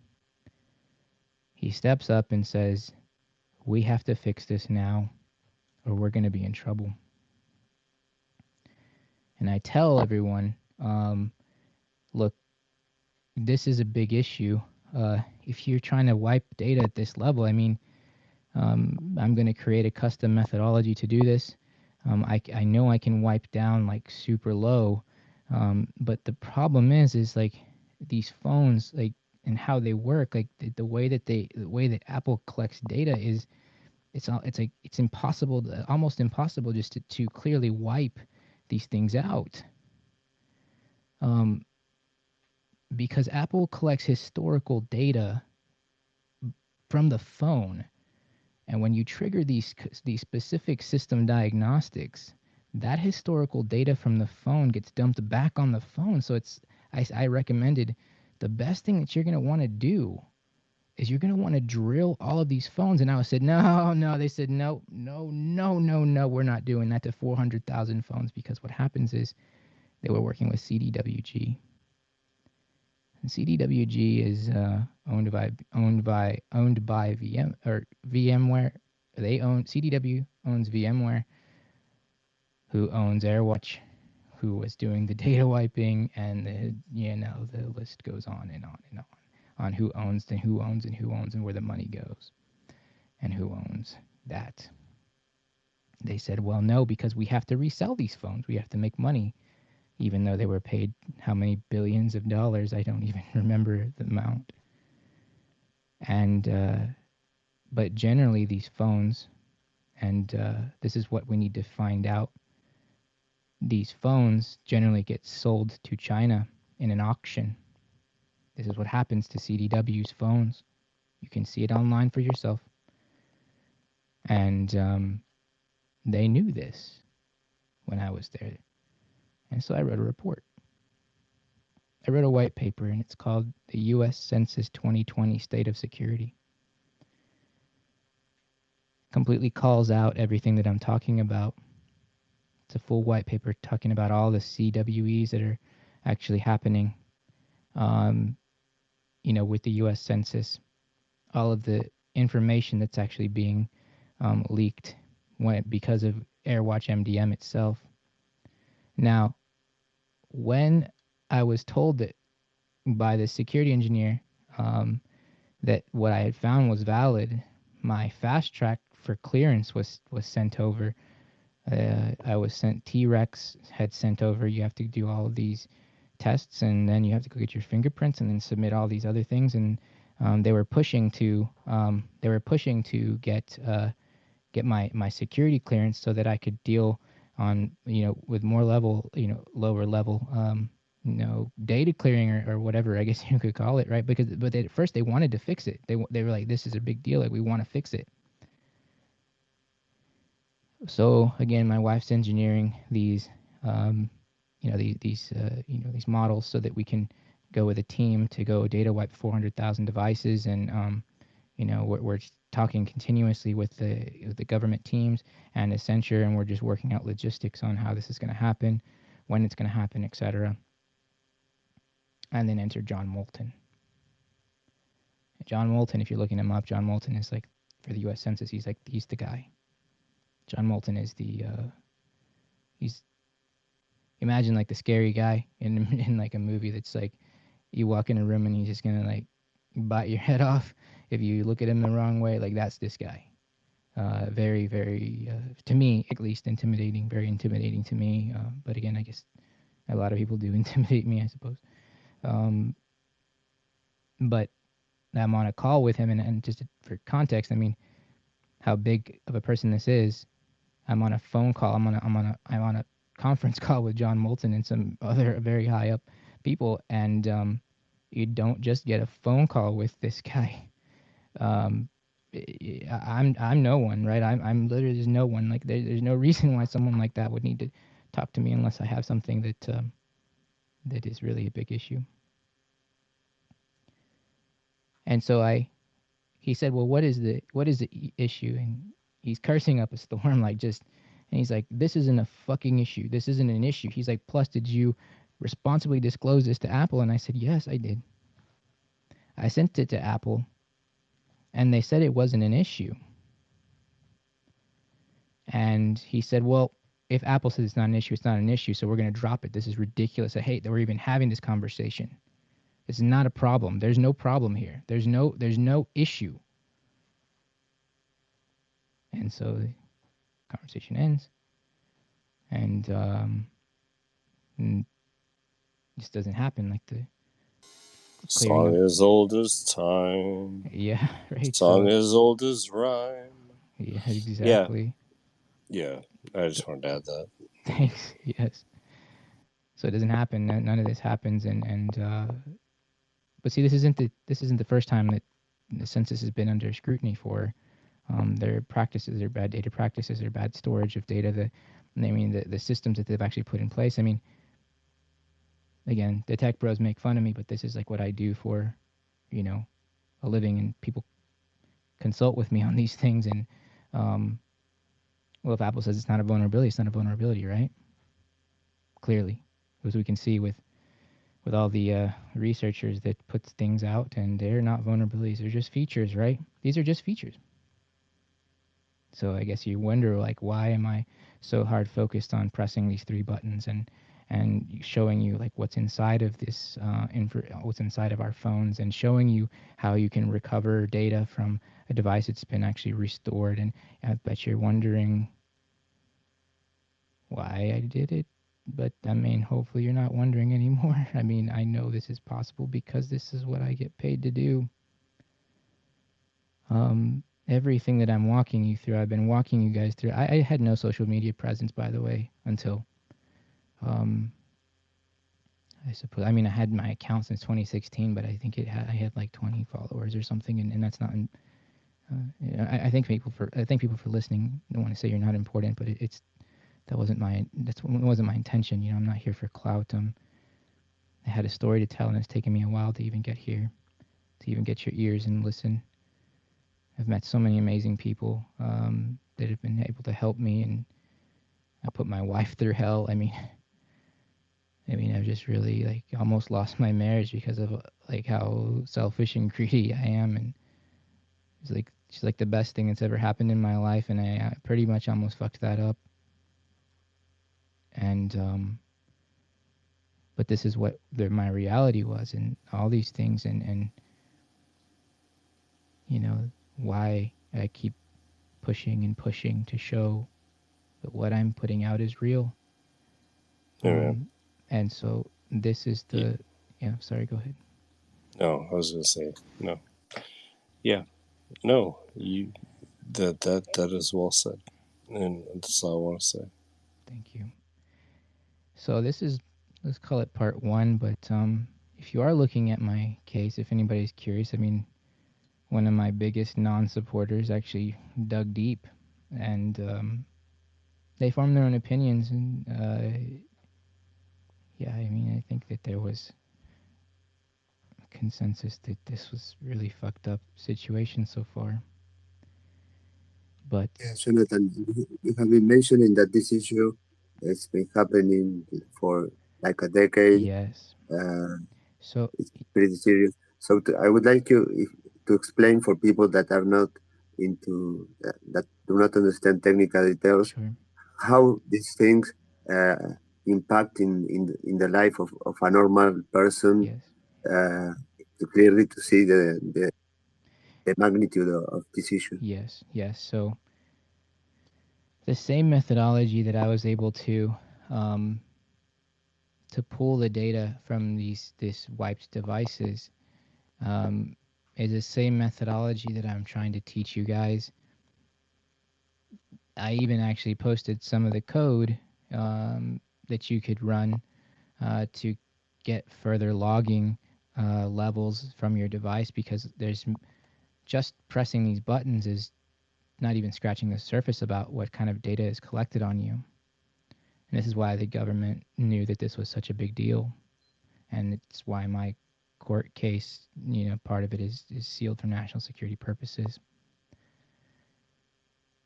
S5: he steps up and says, "We have to fix this now, or we're going to be in trouble." And I tell everyone, look, this is a big issue. If you're trying to wipe data at this level, I mean, I'm going to create a custom methodology to do this. I know I can wipe down like super low, but the problem is like these phones, like, and how they work, like the way that Apple collects data is, it's impossible, almost impossible, just to clearly wipe these things out. Because Apple collects historical data from the phone, and when you trigger these specific system diagnostics, that historical data from the phone gets dumped back on the phone. So I recommended the best thing that you're going to want to do is you're going to want to drill all of these phones. And I said, no. They said, no, we're not doing that to 400,000 phones, because what happens is they were working with CDWG. And CDWG is owned by VMware. CDW owns VMware, who owns AirWatch, who was doing the data wiping, and the list goes on and on and on who owns and who owns and who owns and where the money goes and who owns that. They said, well, no, because we have to resell these phones. We have to make money, even though they were paid how many billions of dollars. I don't even remember the amount. And but generally these phones, and this is what we need to find out, these phones generally get sold to China in an auction. This is what happens to CDW's phones. You can see it online for yourself. And they knew this when I was there. And so I wrote a report. I wrote a white paper, and it's called the U.S. Census 2020 State of Security. Completely calls out everything that I'm talking about. It's a full white paper talking about all the CWEs that are actually happening, with the U.S. Census, all of the information that's actually being leaked because of AirWatch MDM itself. Now, when I was told that by the security engineer that what I had found was valid, my fast track for clearance was sent over. I was sent, T-Rex had sent over, you have to do all of these tests, and then you have to go get your fingerprints and then submit all these other things. And they were pushing to get my security clearance so that I could deal on, with more level, lower level, data clearing or whatever, I guess you could call it, right? But at first they wanted to fix it. They were like, this is a big deal. Like, we want to fix it. So again, my wife's engineering these, these models so that we can go with a team to go data wipe 400,000 devices. And, we're talking continuously with the government teams and Accenture, and we're just working out logistics on how this is going to happen, when it's going to happen, etc. And then enter John Moulton. John Moulton, if you're looking him up, John Moulton is like, for the U.S. Census, he's the guy. John Moulton is he's, imagine like the scary guy in like a movie that's like, you walk in a room and he's just gonna like bite your head off if you look at him the wrong way. Like, that's this guy. Very, very, to me at least, intimidating, very intimidating to me. But again, I guess a lot of people do intimidate me, I suppose. But I'm on a call with him, and just for context, I mean, how big of a person this is. I'm on a phone call. I'm on a conference call with John Moulton and some other very high up people, and you don't just get a phone call with this guy. I'm no one, right? I'm literally just no one. Like, there's no reason why someone like that would need to talk to me unless I have something that is really a big issue. And so he said, well, what is the issue? And he's cursing up a storm, like, and he's like, this isn't a fucking issue. This isn't an issue. He's like, plus, did you responsibly disclose this to Apple? And I said, yes, I did. I sent it to Apple, and they said it wasn't an issue. And he said, well, if Apple says it's not an issue, it's not an issue, so we're going to drop it. This is ridiculous. I hate that we're even having this conversation. This is not a problem. There's no problem here. There's no issue. And so the conversation ends. And it just doesn't happen. Like, the
S1: song as old as time.
S5: Yeah, right.
S1: Song as old as rhyme.
S5: Yeah, exactly.
S1: Yeah, I just wanted to add that.
S5: Thanks. Yes. So it doesn't happen. None of this happens, but see, this isn't the first time that the census has been under scrutiny for their practices, their bad data practices, their bad storage of data. The systems that they've actually put in place. I mean, again, the tech bros make fun of me, but this is like what I do for, a living, and people consult with me on these things. And well, if Apple says it's not a vulnerability, it's not a vulnerability, right? Clearly, as we can see with all the researchers that puts things out, and they're not vulnerabilities, they're just features, right? These are just features. So I guess you wonder, like, why am I so hard focused on pressing these 3 buttons and showing you like what's inside of this, what's inside of our phones, and showing you how you can recover data from a device that's been actually restored. And I bet you're wondering why I did it. But I mean, hopefully you're not wondering anymore. I mean, I know this is possible because this is what I get paid to do. Everything that I'm walking you through, I've been walking you guys through. I had no social media presence, by the way, until, I suppose. I mean, I had my account since 2016, but I think I had like 20 followers or something, and that's not. I think people for listening don't want to say you're not important, but that wasn't my intention. I'm not here for clout. I had a story to tell, and it's taken me a while to even get here, to even get your ears and listen. I've met so many amazing people that have been able to help me, and I put my wife through hell. I mean, I've just really like almost lost my marriage because of like how selfish and greedy I am, and she's like the best thing that's ever happened in my life, and I pretty much almost fucked that up. And but this is what my reality was, and all these things, and why I keep pushing and pushing to show that what I'm putting out is real. And so this is the... Yeah, sorry, go ahead.
S1: No, I was going to say, no. Yeah. No, that is well said, and that's all I want to say.
S5: Thank you. So this is, let's call it part one, but if you are looking at my case, if anybody's curious, I mean, one of my biggest non-supporters actually dug deep, and they formed their own opinions, and yeah, I mean, I think that there was consensus that this was really fucked up situation so far. But
S2: yeah, Jonathan, you have been mentioning that this issue has been happening for like a decade.
S5: yes, so
S2: It's pretty serious. So I would like you to explain for people that are not into that do not understand technical details
S5: sure.
S2: how these things impact in the life of a normal person
S5: Yes.
S2: to clearly to see the magnitude of this issue.
S5: Yes. Yes. So the same methodology that I was able um, to pull the data from these wiped devices um, is the same methodology that I'm trying to teach you guys. I even actually posted some of the code that you could run to get further logging levels from your device, because there's just pressing these buttons is not even scratching the surface about what kind of data is collected on you. And this is why the government knew that this was such a big deal. And it's why my court case, part of it is sealed for national security purposes.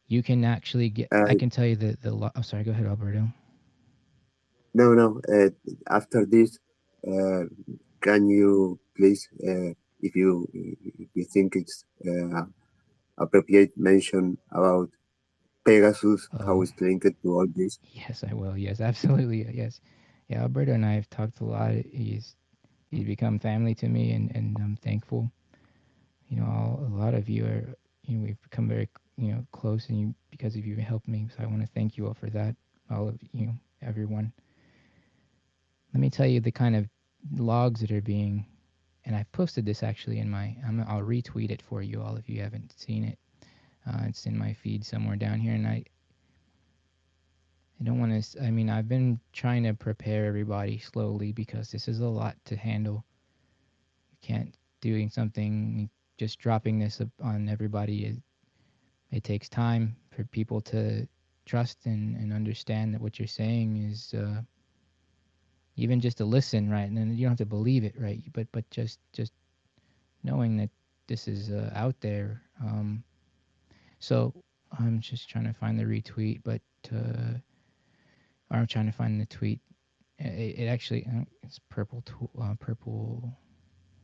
S5: You can actually get, I can tell you oh, sorry, go ahead, Alberto.
S2: No. After this, can you please, if you think it's appropriate, mention about Pegasus, how it's linked to all this?
S5: Yes, I will. Yes, absolutely. Yes. Yeah, Alberto and I have talked a lot. He's become family to me, and I'm thankful. A lot of you are, we've become very, close, and because of you helped me. So I want to thank you all for that. All of you, everyone. Let me tell you the kind of logs that are being, and I've posted this actually in I'll retweet it for you all if you haven't seen it. It's in my feed somewhere down here, and I don't want to, I've been trying to prepare everybody slowly because this is a lot to handle. You can't doing something, just dropping this on everybody. It takes time for people to trust and understand that what you're saying is even just to listen, right? And then you don't have to believe it, right? But just knowing that this is out there. So I'm just trying to find the retweet, but or I'm trying to find the tweet. It actually it's purple tool. Purple.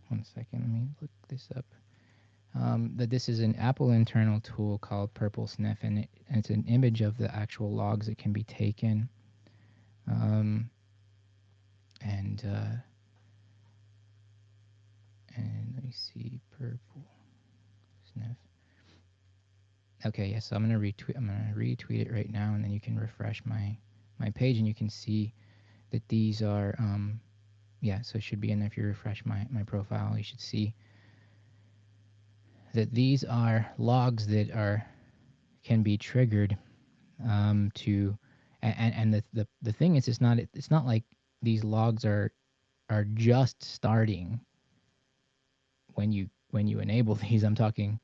S5: 1 second. Let me look this up. That this is an Apple internal tool called Purple Sniff, and it's an image of the actual logs that can be taken. And let me see, Purple Sniff. Okay, yes, so I'm gonna retweet it right now, and then you can refresh my page, and you can see that these are yeah. So it should be in there. If you refresh my profile, you should see that these are logs that can be triggered to, and the thing is, it's not like these logs are just starting when you enable these. I'm talking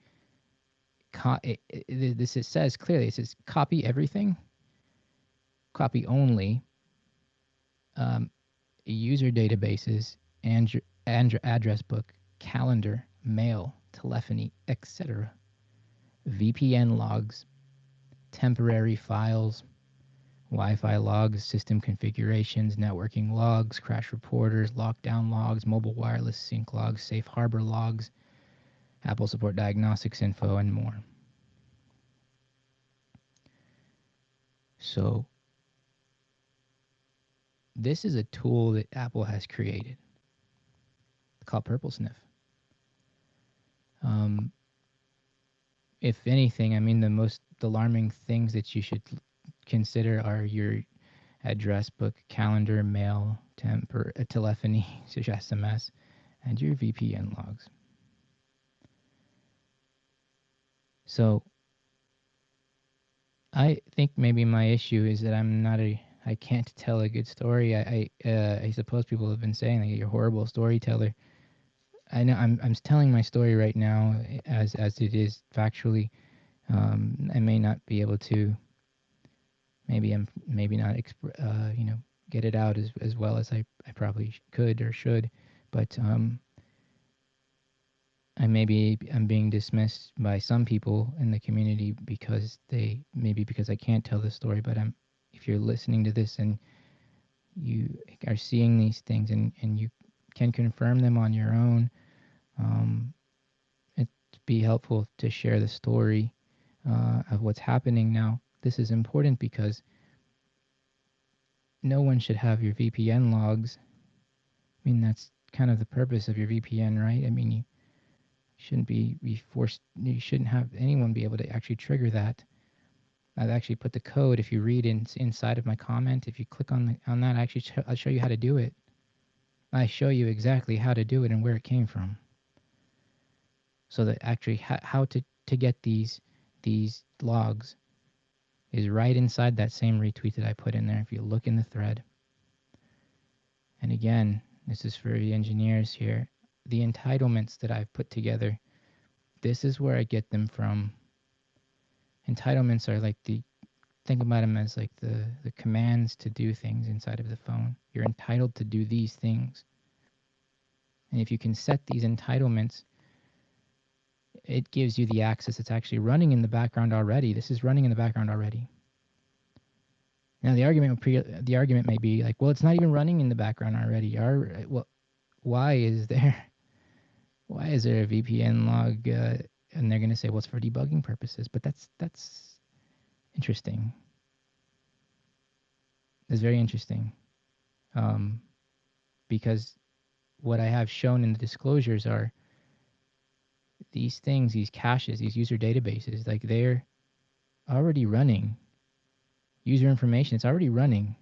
S5: this, it says clearly, it says copy everything, copy only, user databases, and address book, calendar, mail, telephony, etc., VPN logs, temporary files, Wi-Fi logs, system configurations, networking logs, crash reporters, lockdown logs, mobile wireless sync logs, safe harbor logs, Apple support diagnostics info, and more. So this is a tool that Apple has created called Purple Sniff. If anything, the most alarming things that you should consider are your address book, calendar, mail, telephony, such as SMS, and your VPN logs. So I think maybe my issue is that I can't tell a good story. I suppose people have been saying that you're a horrible storyteller. I know I'm telling my story right now as it is factually. I may not be able to. Maybe not get it out as well as I probably could or should, but I'm being dismissed by some people in the community because I can't tell the story. But if you're listening to this and you are seeing these things and you can confirm them on your own, it'd be helpful to share the story of what's happening now. This is important because no one should have your VPN logs. I mean, that's kind of the purpose of your VPN, right? I mean, you shouldn't be forced. You shouldn't have anyone be able to actually trigger that. I've actually put the code. If you read inside of my comment, if you click on that, I'll show you how to do it. I show you exactly how to do it and where it came from. So that actually how to get these logs is right inside that same retweet that I put in there. If you look in the thread. And again, this is for the engineers here. The entitlements that I've put together, this is where I get them from. Entitlements are like think about them as like the commands to do things inside of the phone. You're entitled to do these things. And if you can set these entitlements, it gives you the access. It's actually running in the background already. This is running in the background already. Now the argument may be like, well, it's not even running in the background already. Why is there a VPN log? And they're going to say, well, it's for debugging purposes. But that's interesting. It's very interesting, because what I have shown in the disclosures are these things, these caches, these user databases, like they're already running. User information, it's already running.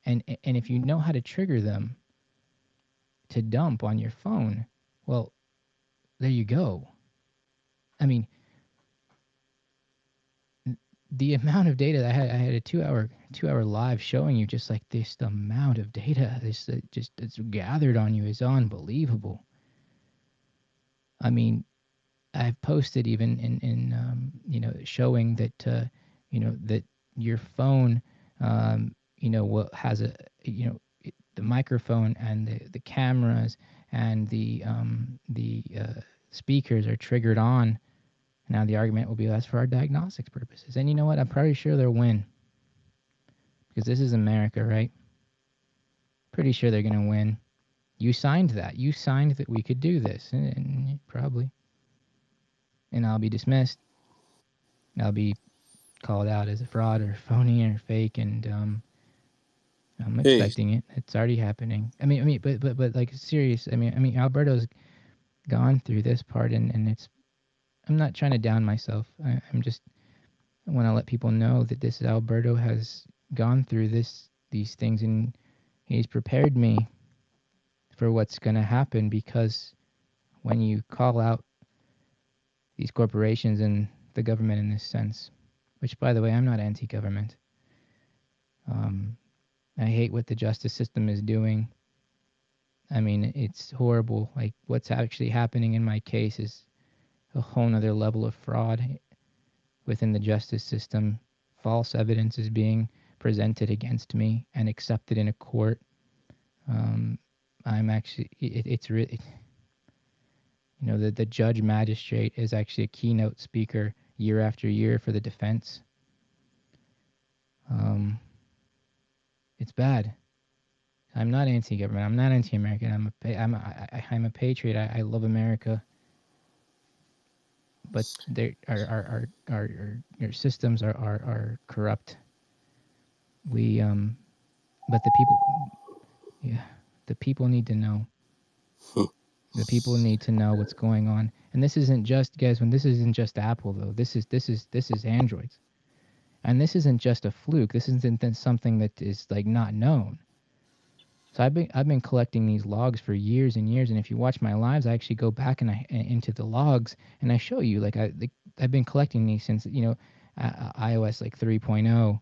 S5: And if you know how to trigger them to dump on your phone, well, there you go. I mean, the amount of data that I had a 2-hour live showing you just like this, the amount of data it's gathered on you is unbelievable. I mean, I've posted even in showing that that your phone has the microphone and the cameras and the speakers are triggered on. Now the argument will be that's for our diagnostics purposes. And you know what? I'm probably sure they'll win. Because this is America, right? Pretty sure they're going to win. You signed that. You signed that we could do this. And probably. And I'll be dismissed. I'll be called out as a fraud or phony or fake. And I'm expecting it. It's already happening. I mean, but like serious. I mean, Alberto's gone through this part and it's, I'm not trying to down myself. I want to let people know that this Alberto has gone through these things, and he's prepared me for what's going to happen, because when you call out these corporations and the government in this sense, which, by the way, I'm not anti-government. I hate what the justice system is doing. I mean, it's horrible. Like, what's actually happening in my case is a whole nother level of fraud within the justice system. False evidence is being presented against me and accepted in a court. I'm actually, it's really, the judge magistrate is actually a keynote speaker year after year for the defense. It's bad. I'm not anti-government. I'm not anti-American. I'm a patriot. I love America. But our systems are corrupt. But the people need to know. The people need to know what's going on. And this isn't just, guys, this isn't just Apple though. This is Androids. And this isn't just a fluke. This isn't something that is like not known. So I've been collecting these logs for years and years, and if you watch my lives, I actually go back and into the logs and I show you I've been collecting these since iOS like 3.0.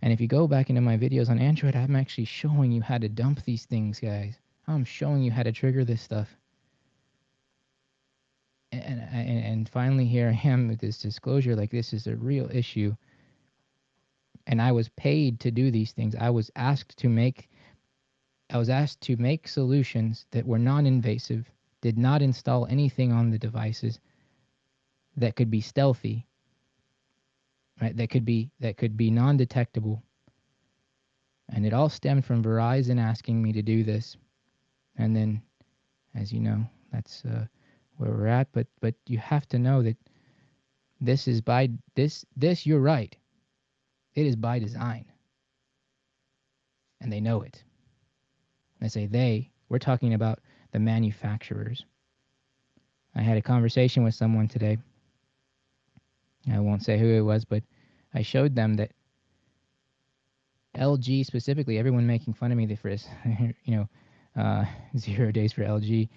S5: And if you go back into my videos on Android, I'm actually showing you how to dump these things, guys. I'm showing you how to trigger this stuff. And finally here I am with this disclosure, like this is a real issue. And I was paid to do these things. I was asked to make solutions that were non-invasive, did not install anything on the devices, that could be stealthy, right? That could be non-detectable. And it all stemmed from Verizon asking me to do this. And then, as you know, that's where we're at. But you have to know that this is by this you're right. It is by design. And they know it. I say we're talking about the manufacturers. I had a conversation with someone today. I won't say who it was, but I showed them that LG specifically, everyone making fun of me for this, 0 days for LG.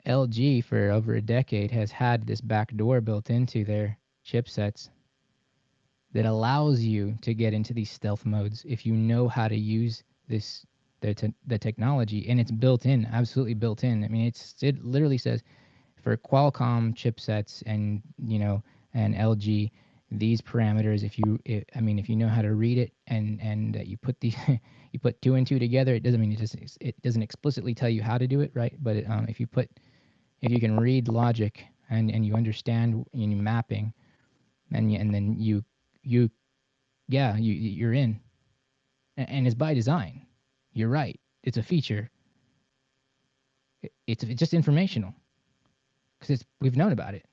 S5: LG for over a decade has had this back door built into their chipsets that allows you to get into these stealth modes if you know how to use the technology, and it's built in, absolutely built in. I mean, it literally says for Qualcomm chipsets and LG, these parameters, if you know how to read it and you put these you put 2 and 2 together, it doesn't explicitly tell you how to do it, right? But if you can read logic and you understand mapping, and then you're in, and it's by design. You're right. It's a feature. It's just informational because we've known about it,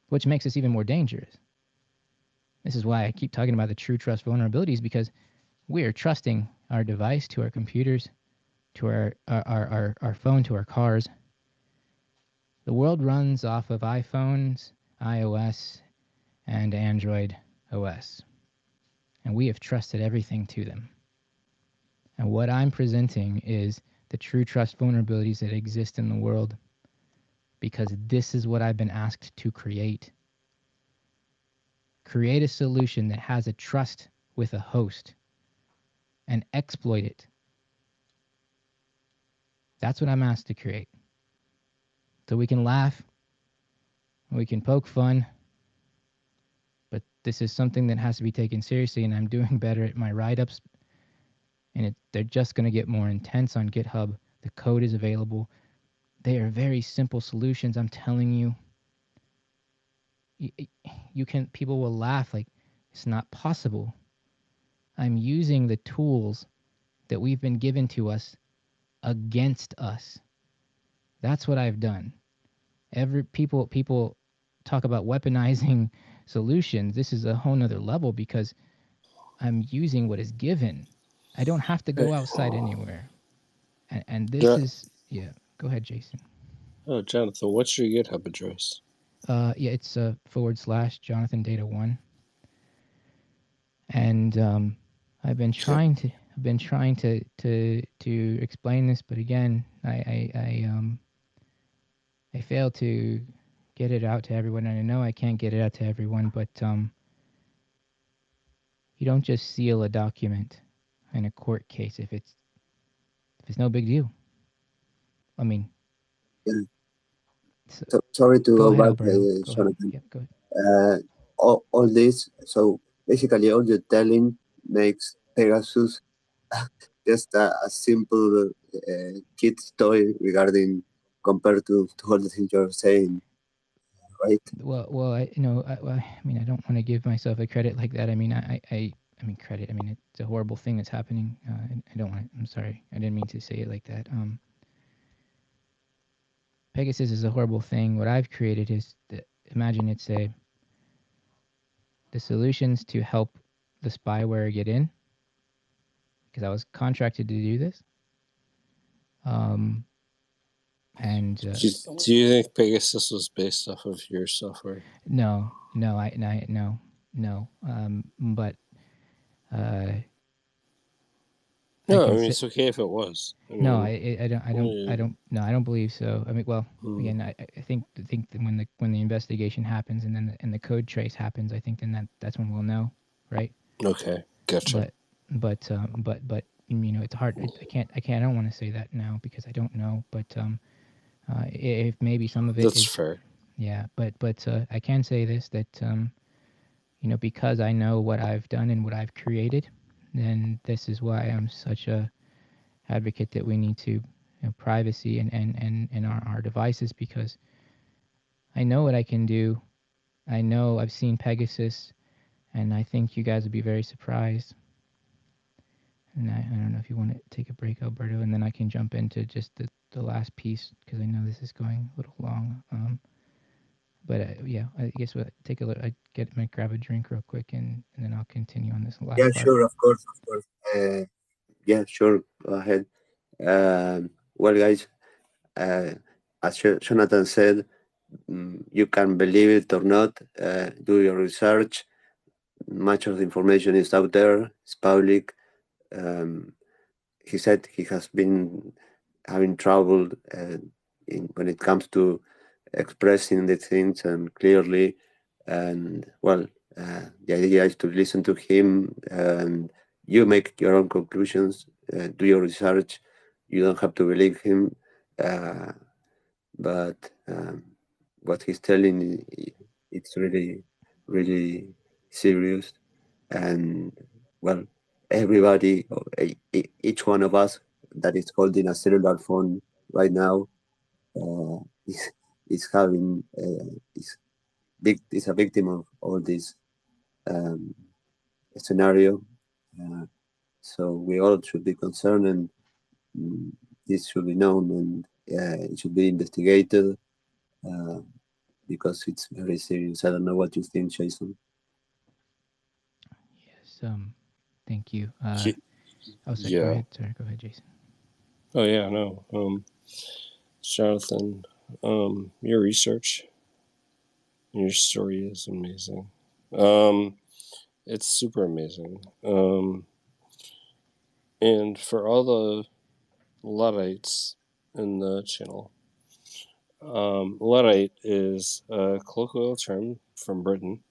S5: which makes us even more dangerous. This is why I keep talking about the true trust vulnerabilities, because we are trusting our device, to our computers, to our phone, to our cars. The world runs off of iPhones, iOS, and Android OS. And we have trusted everything to them. And what I'm presenting is the true trust vulnerabilities that exist in the world, because this is what I've been asked to create. Create a solution that has a trust with a host and exploit it. That's what I'm asked to create. So we can laugh, we can poke fun, but this is something that has to be taken seriously, and I'm doing better at my write-ups, and they're just going to get more intense on GitHub. The code is available. They are very simple solutions, I'm telling you. People will laugh like it's not possible. I'm using the tools that we've been given to us against us. That's what I've done. People talk about weaponizing solutions. This is a whole nother level, because I'm using what is given. I don't have to go outside anywhere. And this is, yeah, go ahead, Jason.
S1: Oh, Jonathan, what's your GitHub address?
S5: It's / Jonathan Data 1. And I've been trying to explain this, but again, I failed to get it out to everyone, and I know I can't get it out to everyone, but you don't just seal a document in a court case if it's no big deal. I mean,
S2: yeah. Sorry to go back,
S5: Jonathan.
S2: Yep, go ahead. All this, so basically all the telling makes Pegasus just a simple kid's toy regarding compared to all the things you're saying, right?
S5: Well, I mean, I don't want to give myself a credit like that. I mean, I mean credit. I mean, it's a horrible thing that's happening. I don't want to. I'm sorry. I didn't mean to say it like that. Pegasus is a horrible thing. What I've created is imagine it's the solutions to help the spyware get in, because I was contracted to do this. And
S1: do you think Pegasus was based off of your software?
S5: No. But
S1: No, I mean it's okay if it was.
S5: No, I don't believe so. I mean, well, again, I think that when the investigation happens and then the code trace happens, I think then that's when we'll know, right?
S1: Okay, gotcha.
S5: But you know, it's hard. I don't want to say that now because I don't know. But if maybe some of it
S1: That's
S5: is
S1: fair.
S5: Yeah, but I can say this, that you know, because I know what I've done and what I've created, then this is why I'm such a advocate that we need to, you know, privacy and our devices, because I know what I can do. I know I've seen Pegasus, and I think you guys would be very surprised. And I don't know if you want to take a break, Alberto, and then I can jump into just the last piece, because I know this is going a little long. But yeah, I guess we'll take a look. I might grab a drink real quick, and then I'll continue on this last part.
S2: Sure, of course. Yeah, sure. Go ahead. Well, guys, as Jonathan said, you can believe it or not. Do your research. Much of the information is out there. It's public. He said he has been having trouble when it comes to expressing the things and clearly. And well, the idea is to listen to him, and you make your own conclusions. Do your research. You don't have to believe him, but what he's telling, it's really, really serious. And well, everybody, each one of us that is holding a cellular phone right now is having is a victim of all this scenario. So we all should be concerned, and this should be known, and it should be investigated because it's very serious. I don't know what you think, Jason.
S5: Yes. Thank you.
S1: Yeah.
S5: Go ahead. Sorry. Go ahead, Jason.
S1: Oh yeah, no. Jonathan, your research, your story is amazing. It's super amazing. And for all the Luddites in the channel, Luddite is a colloquial term from Britain.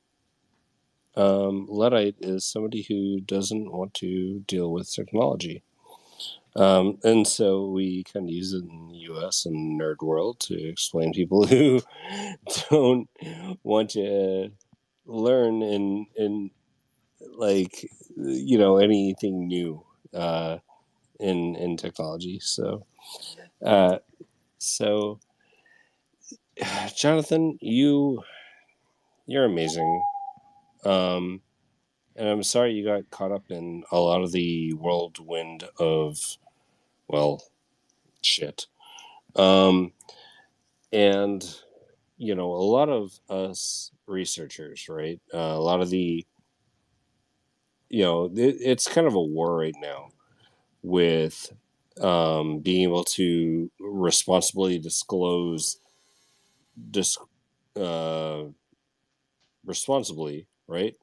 S1: Luddite is somebody who doesn't want to deal with technology. And so we kind of use it in the US and nerd world to explain people who don't want to learn in like, you know, anything new in technology. So Jonathan, you're amazing. And I'm sorry you got caught up in a lot of the whirlwind of, well, shit. And, you know, a lot of us researchers, right? A lot of the, you know, it's kind of a war right now with being able to responsibly disclose responsibly, right?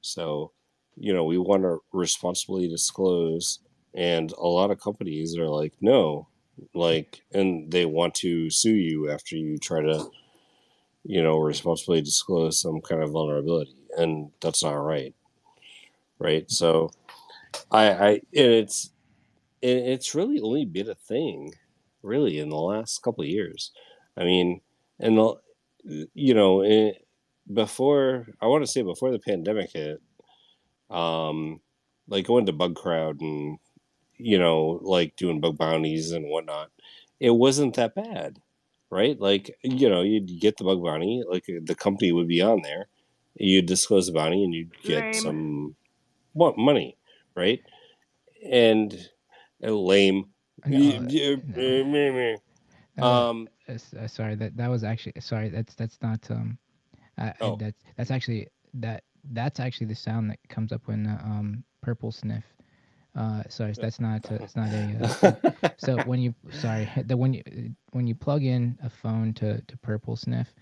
S1: So, you know, we want to responsibly disclose, and a lot of companies are like, no, like, and they want to sue you after you try to, you know, responsibly disclose some kind of vulnerability, and that's not right, right? So, it's really only been a thing, really, in the last couple of years. I mean, and you know, before the pandemic hit, like going to Bug Crowd and, you know, like doing bug bounties and whatnot, it wasn't that bad, right? Like, you know, you'd get the bug bounty, like the company would be on there, you'd disclose the bounty, and you'd get some money, right? And lame.
S5: Sorry, that was actually that's not that's actually the sound that comes up when purple sniff. Sorry, that's not it's not a so when you plug in a phone to purple sniff,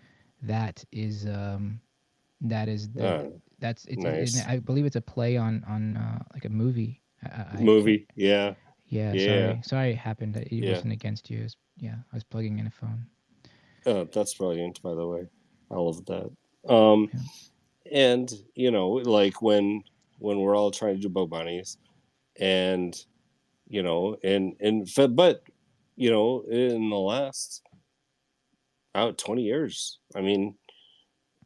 S5: that's it's
S1: nice.
S5: I believe it's a play on like a movie.
S1: Movie, yeah.
S5: Yeah,
S1: Yeah,
S5: sorry it happened. It
S1: yeah.
S5: wasn't against you. I was plugging in a phone.
S1: That's brilliant, by the way. I love that. Um,
S5: Yeah.
S1: and like when we're all trying to do bug bounties, and but in the last 20 years, I mean,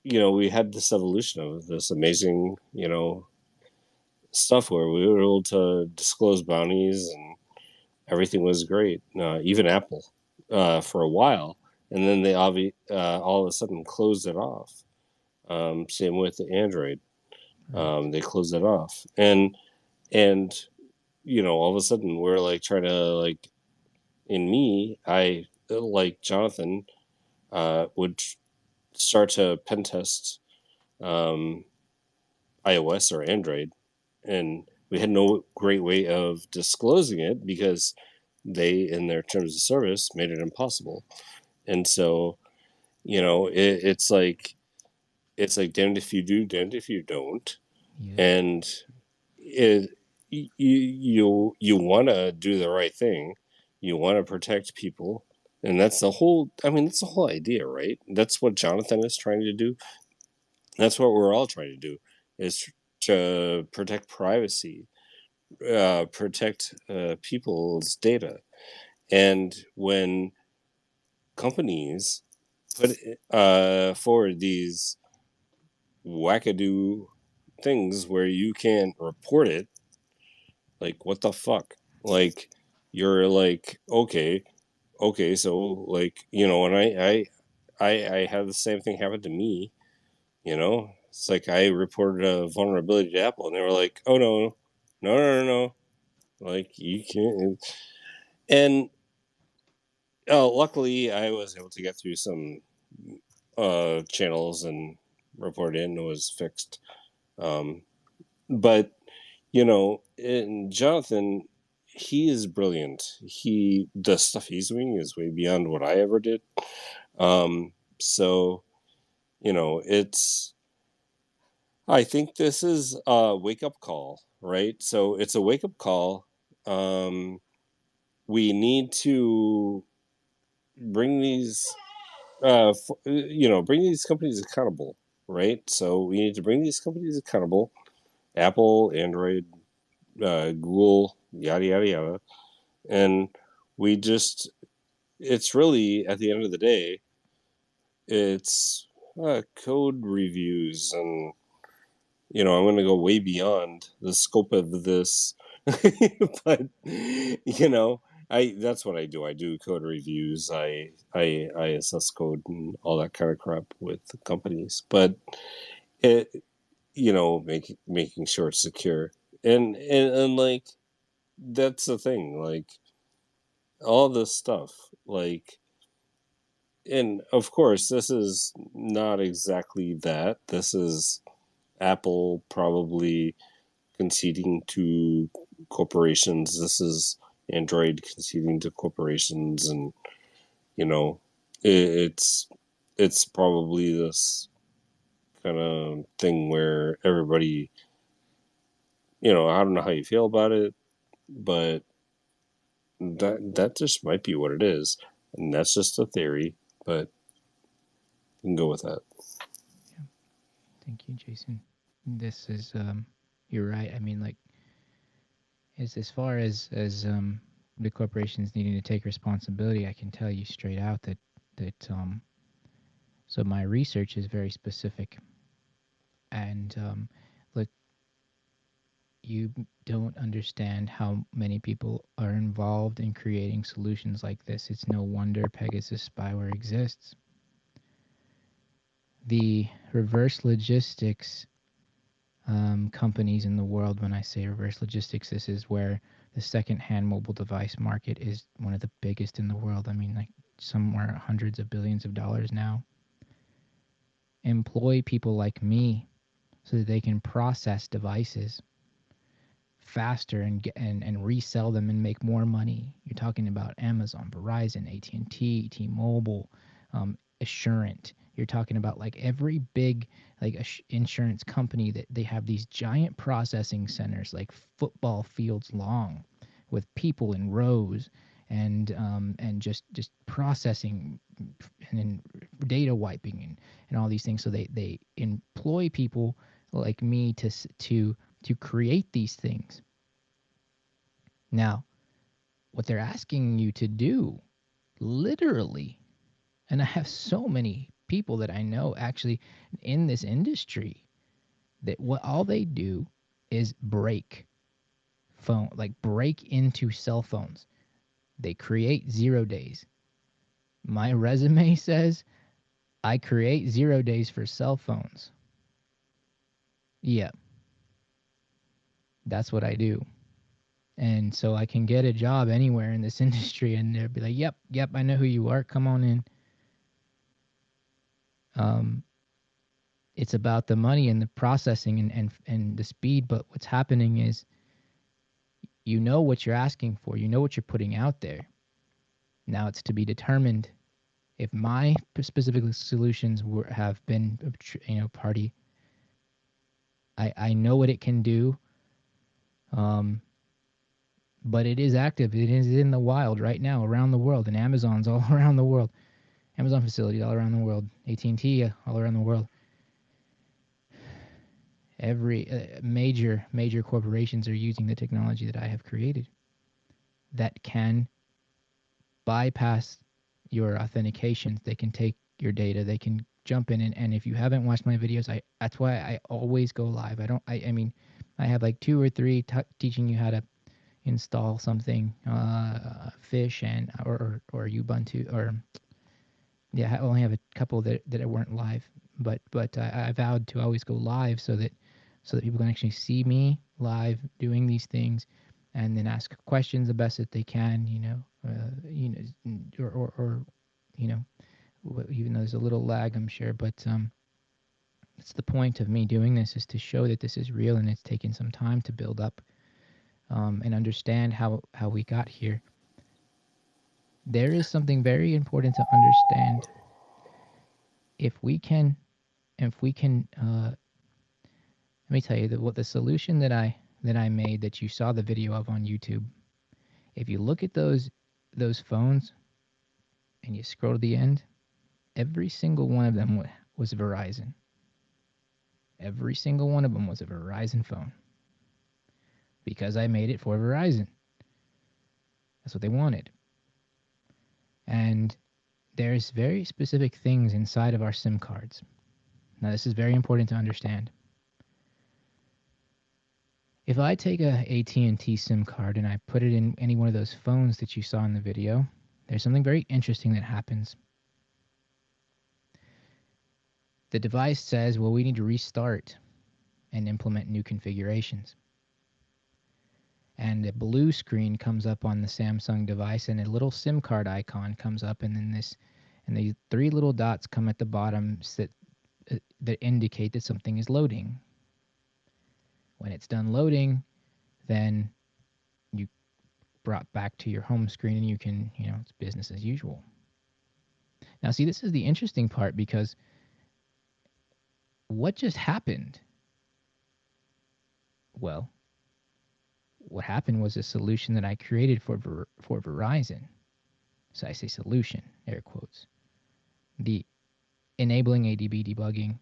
S1: we had this evolution of this amazing stuff where we were able to disclose bounties and everything was great. Even Apple, for a while, and then they all of a sudden closed it off. Same with Android. They closed it off, and all of a sudden we're like trying to like. In me, I like Jonathan would start to pen test iOS or Android, and we had no great way of disclosing it because they, in their terms of service, made it impossible. And so, it's like damned if you do, damned if you don't.
S5: Yeah.
S1: And you want to do the right thing, you want to protect people, and that's the whole. I mean, that's the whole idea, right? That's what Jonathan is trying to do. That's what we're all trying to do, is to protect privacy, protect people's data. And when companies put forward these wackadoo things where you can't report it, like what the fuck? Like you're like, okay, so like, and I had the same thing happen to me, It's like I reported a vulnerability to Apple and they were like, oh no. Like you can't. And luckily I was able to get through some channels and report it and it was fixed. But and Jonathan, he is brilliant. The stuff he's doing is way beyond what I ever did. So it's. I think this is a wake up call, right? So it's a wake up call. We need to bring these, bring these companies accountable, right? So we need to bring these companies accountable. Apple, Android, Google, yada yada yada, and we just. It's really at the end of the day, it's code reviews and. I'm going to go way beyond the scope of this, but that's what I do. I do code reviews. I assess code and all that kind of crap with companies, but it, making sure it's secure and like that's the thing. Like all this stuff, like, and of course, this is not exactly that. This is Apple probably conceding to corporations. This is Android conceding to corporations, and it's probably this kind of thing where everybody, I don't know how you feel about it, but that just might be what it is, and that's just a theory, but you can go with that.
S5: Yeah. Thank you, Jason. This is you're right. I mean, like, as far as the corporations needing to take responsibility, I can tell you straight out that so my research is very specific, and look, you don't understand how many people are involved in creating solutions like this. It's no wonder Pegasus spyware exists. The reverse logistics companies in the world, when I say reverse logistics, this is where the second-hand mobile device market is one of the biggest in the world. I mean, like somewhere hundreds of billions of dollars now. Employ people like me so that they can process devices faster and resell them and make more money. You're talking about Amazon, Verizon, AT&T, T-Mobile, Assurant. You're talking about like every big insurance company that they have these giant processing centers like football fields long with people in rows and just processing and then data wiping and all these things. So they employ people like me to create these things. Now, what they're asking you to do, literally, and I have so many people that I know actually in this industry that what all they do is break into cell phones. They create 0 days. My resume says I create 0 days for cell phones. Yeah, that's what I do. And so I can get a job anywhere in this industry and they'll be like, yep, I know who you are. Come on in. It's about the money and the processing and the speed. But what's happening is you know what you're asking for. You know what you're putting out there. Now it's to be determined if my specific solutions have been, party. I know what it can do. But it is active. It is in the wild right now around the world, and Amazon's all around the world. Amazon facilities all around the world. AT&T all around the world. Every major corporations are using the technology that I have created that can bypass your authentications. They can take your data. They can jump in and if you haven't watched my videos, that's why I always go live. I mean, I have like 2 or 3 teaching you how to install something, Fish and or Ubuntu, or I only have a couple that weren't live, but I vowed to always go live so that people can actually see me live doing these things, and then ask questions the best that they can, or even though there's a little lag, I'm sure, but it's the point of me doing this, is to show that this is real and it's taken some time to build up. And understand how we got here. There is something very important to understand. If we can, let me tell you what the solution that I made, that you saw the video of on YouTube. If you look at those phones and you scroll to the end, every single one of them was Verizon. Every single one of them was a Verizon phone. Because I made it for Verizon. That's what they wanted. And there's very specific things inside of our SIM cards. Now, this is very important to understand. If I take a AT&T SIM card and I put it in any one of those phones that you saw in the video, there's something very interesting that happens. The device says, well, we need to restart and implement new configurations. And a blue screen comes up on the Samsung device, and a little SIM card icon comes up, and then the 3 little dots come at the bottom that indicate that something is loading. When it's done loading, then you brought back to your home screen, and you can, it's business as usual. Now, see, this is the interesting part, because what just happened? Well, what happened was a solution that I created for Verizon. So I say solution, air quotes. The enabling ADB debugging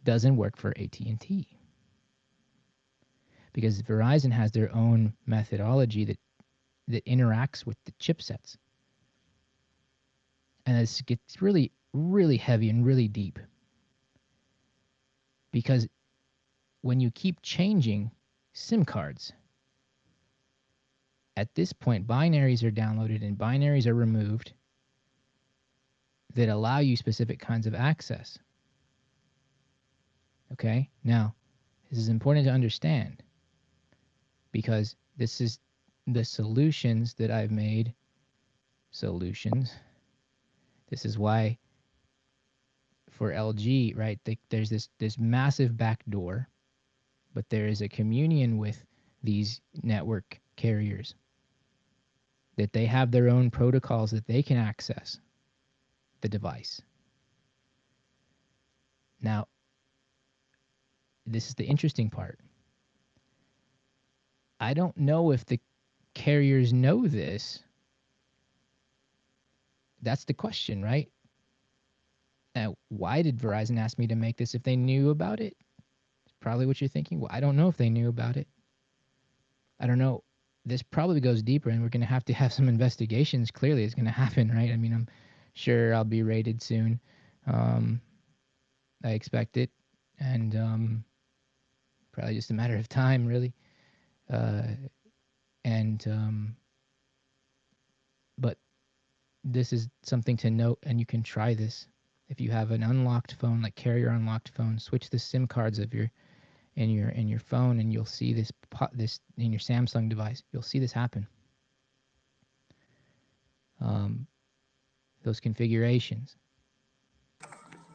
S5: doesn't work for AT&T. Because Verizon has their own methodology that interacts with the chipsets. And this gets really, really heavy and really deep. Because when you keep changing SIM cards, at this point, binaries are downloaded and binaries are removed that allow you specific kinds of access. Okay? Now, this is important to understand, because this is the solutions that I've made. Solutions. This is why for LG, right, there's this massive back door, but there is a communion with these network carriers, that they have their own protocols that they can access the device. Now, this is the interesting part. I don't know if the carriers know this, that's the question, right? Why did Verizon ask me to make this if they knew about it? It's probably what you're thinking. Well, I don't know if they knew about it. I don't know. This probably goes deeper, and we're going to have some investigations. Clearly, it's going to happen, right? I mean, I'm sure I'll be raided soon. I expect it, and probably just a matter of time, really. But this is something to note, and you can try this. If you have an unlocked phone, like carrier unlocked phone, switch the SIM cards of in your phone, and you'll see this in your Samsung device. You'll see this happen. Those configurations.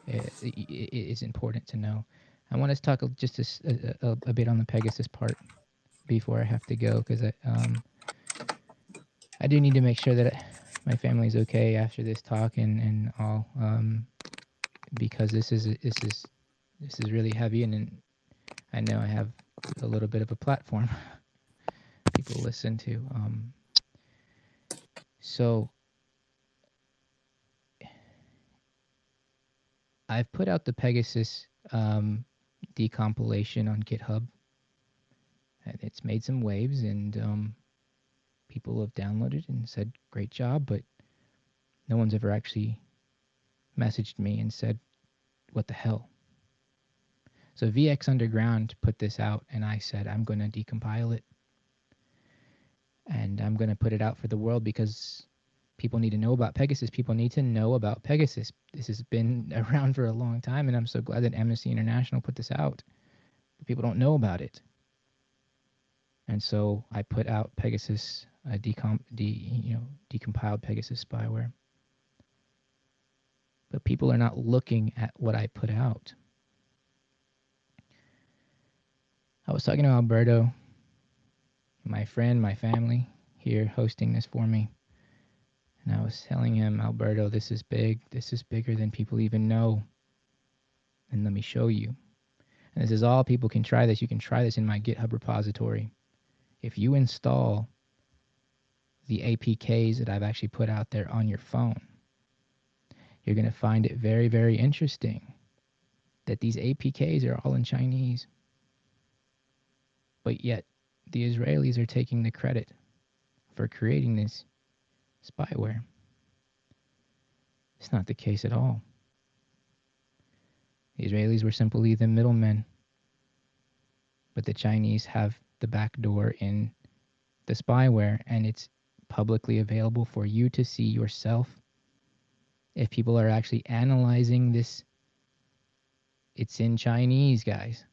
S5: It is important to know. I want to talk just a bit on the Pegasus part before I have to go, because I do need to make sure that my family's okay after this talk and all, because this is really heavy, and I know I have a little bit of a platform people listen to. So I've put out the Pegasus decompilation on GitHub. It's made some waves, and people have downloaded and said, great job, but no one's ever actually messaged me and said, what the hell? So VX Underground put this out, and I said, I'm going to decompile it. And I'm going to put it out for the world because people need to know about Pegasus. People need to know about Pegasus. This has been around for a long time, and I'm so glad that Amnesty International put this out. But people don't know about it. And so I put out Pegasus, decompiled Pegasus spyware. But people are not looking at what I put out. I was talking to Alberto, my friend, my family, here hosting this for me. And I was telling him, Alberto, this is big. This is bigger than people even know. And let me show you. And this is all people can try this. You can try this in my GitHub repository. If you install the APKs that I've actually put out there on your phone, you're going to find it very, very interesting that these APKs are all in Chinese. But yet, the Israelis are taking the credit for creating this spyware. It's not the case at all. The Israelis were simply the middlemen, but the Chinese have the back door in the spyware, and it's publicly available for you to see yourself. If people are actually analyzing this, it's in Chinese, guys.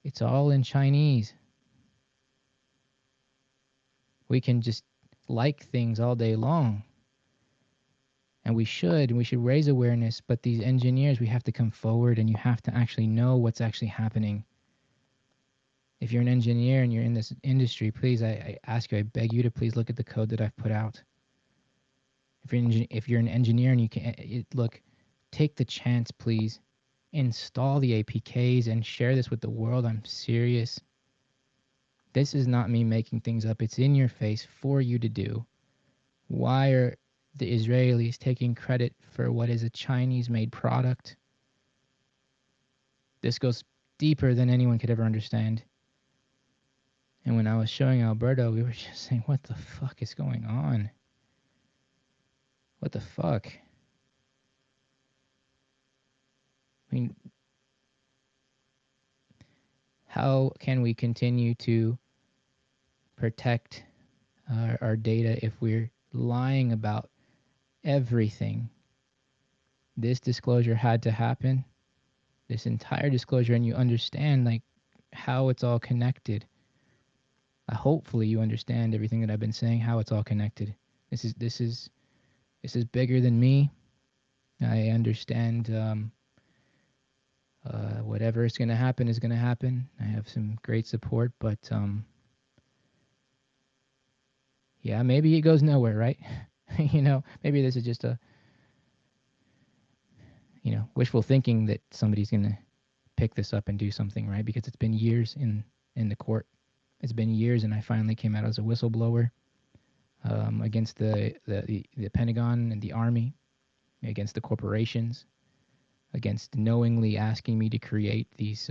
S5: It's all in Chinese. We can just like things all day long. And we should raise awareness, but these engineers, we have to come forward, and you have to actually know what's actually happening. If you're an engineer and you're in this industry, please, I ask you, I beg you to please look at the code that I've put out. If you're an engineer and you can, look, take the chance, please. Install the APKs and share this with the world. I'm serious. This is not me making things up. It's in your face for you to do. Why are the Israelis taking credit for what is a Chinese-made product? This goes deeper than anyone could ever understand. And when I was showing Alberto, we were just saying, what the fuck is going on? What the fuck? I mean, how can we continue to protect our data if we're lying about everything? This disclosure had to happen, this entire disclosure, and you understand like how it's all connected. Hopefully you understand everything that I've been saying, how it's all connected. This is bigger than me. I understand whatever is going to happen is going to happen. I have some great support, but yeah, maybe it goes nowhere, right? Maybe this is just a wishful thinking that somebody's going to pick this up and do something, right? Because it's been years in the court. It's been years, and I finally came out as a whistleblower against the Pentagon and the Army, against the corporations, against knowingly asking me to create these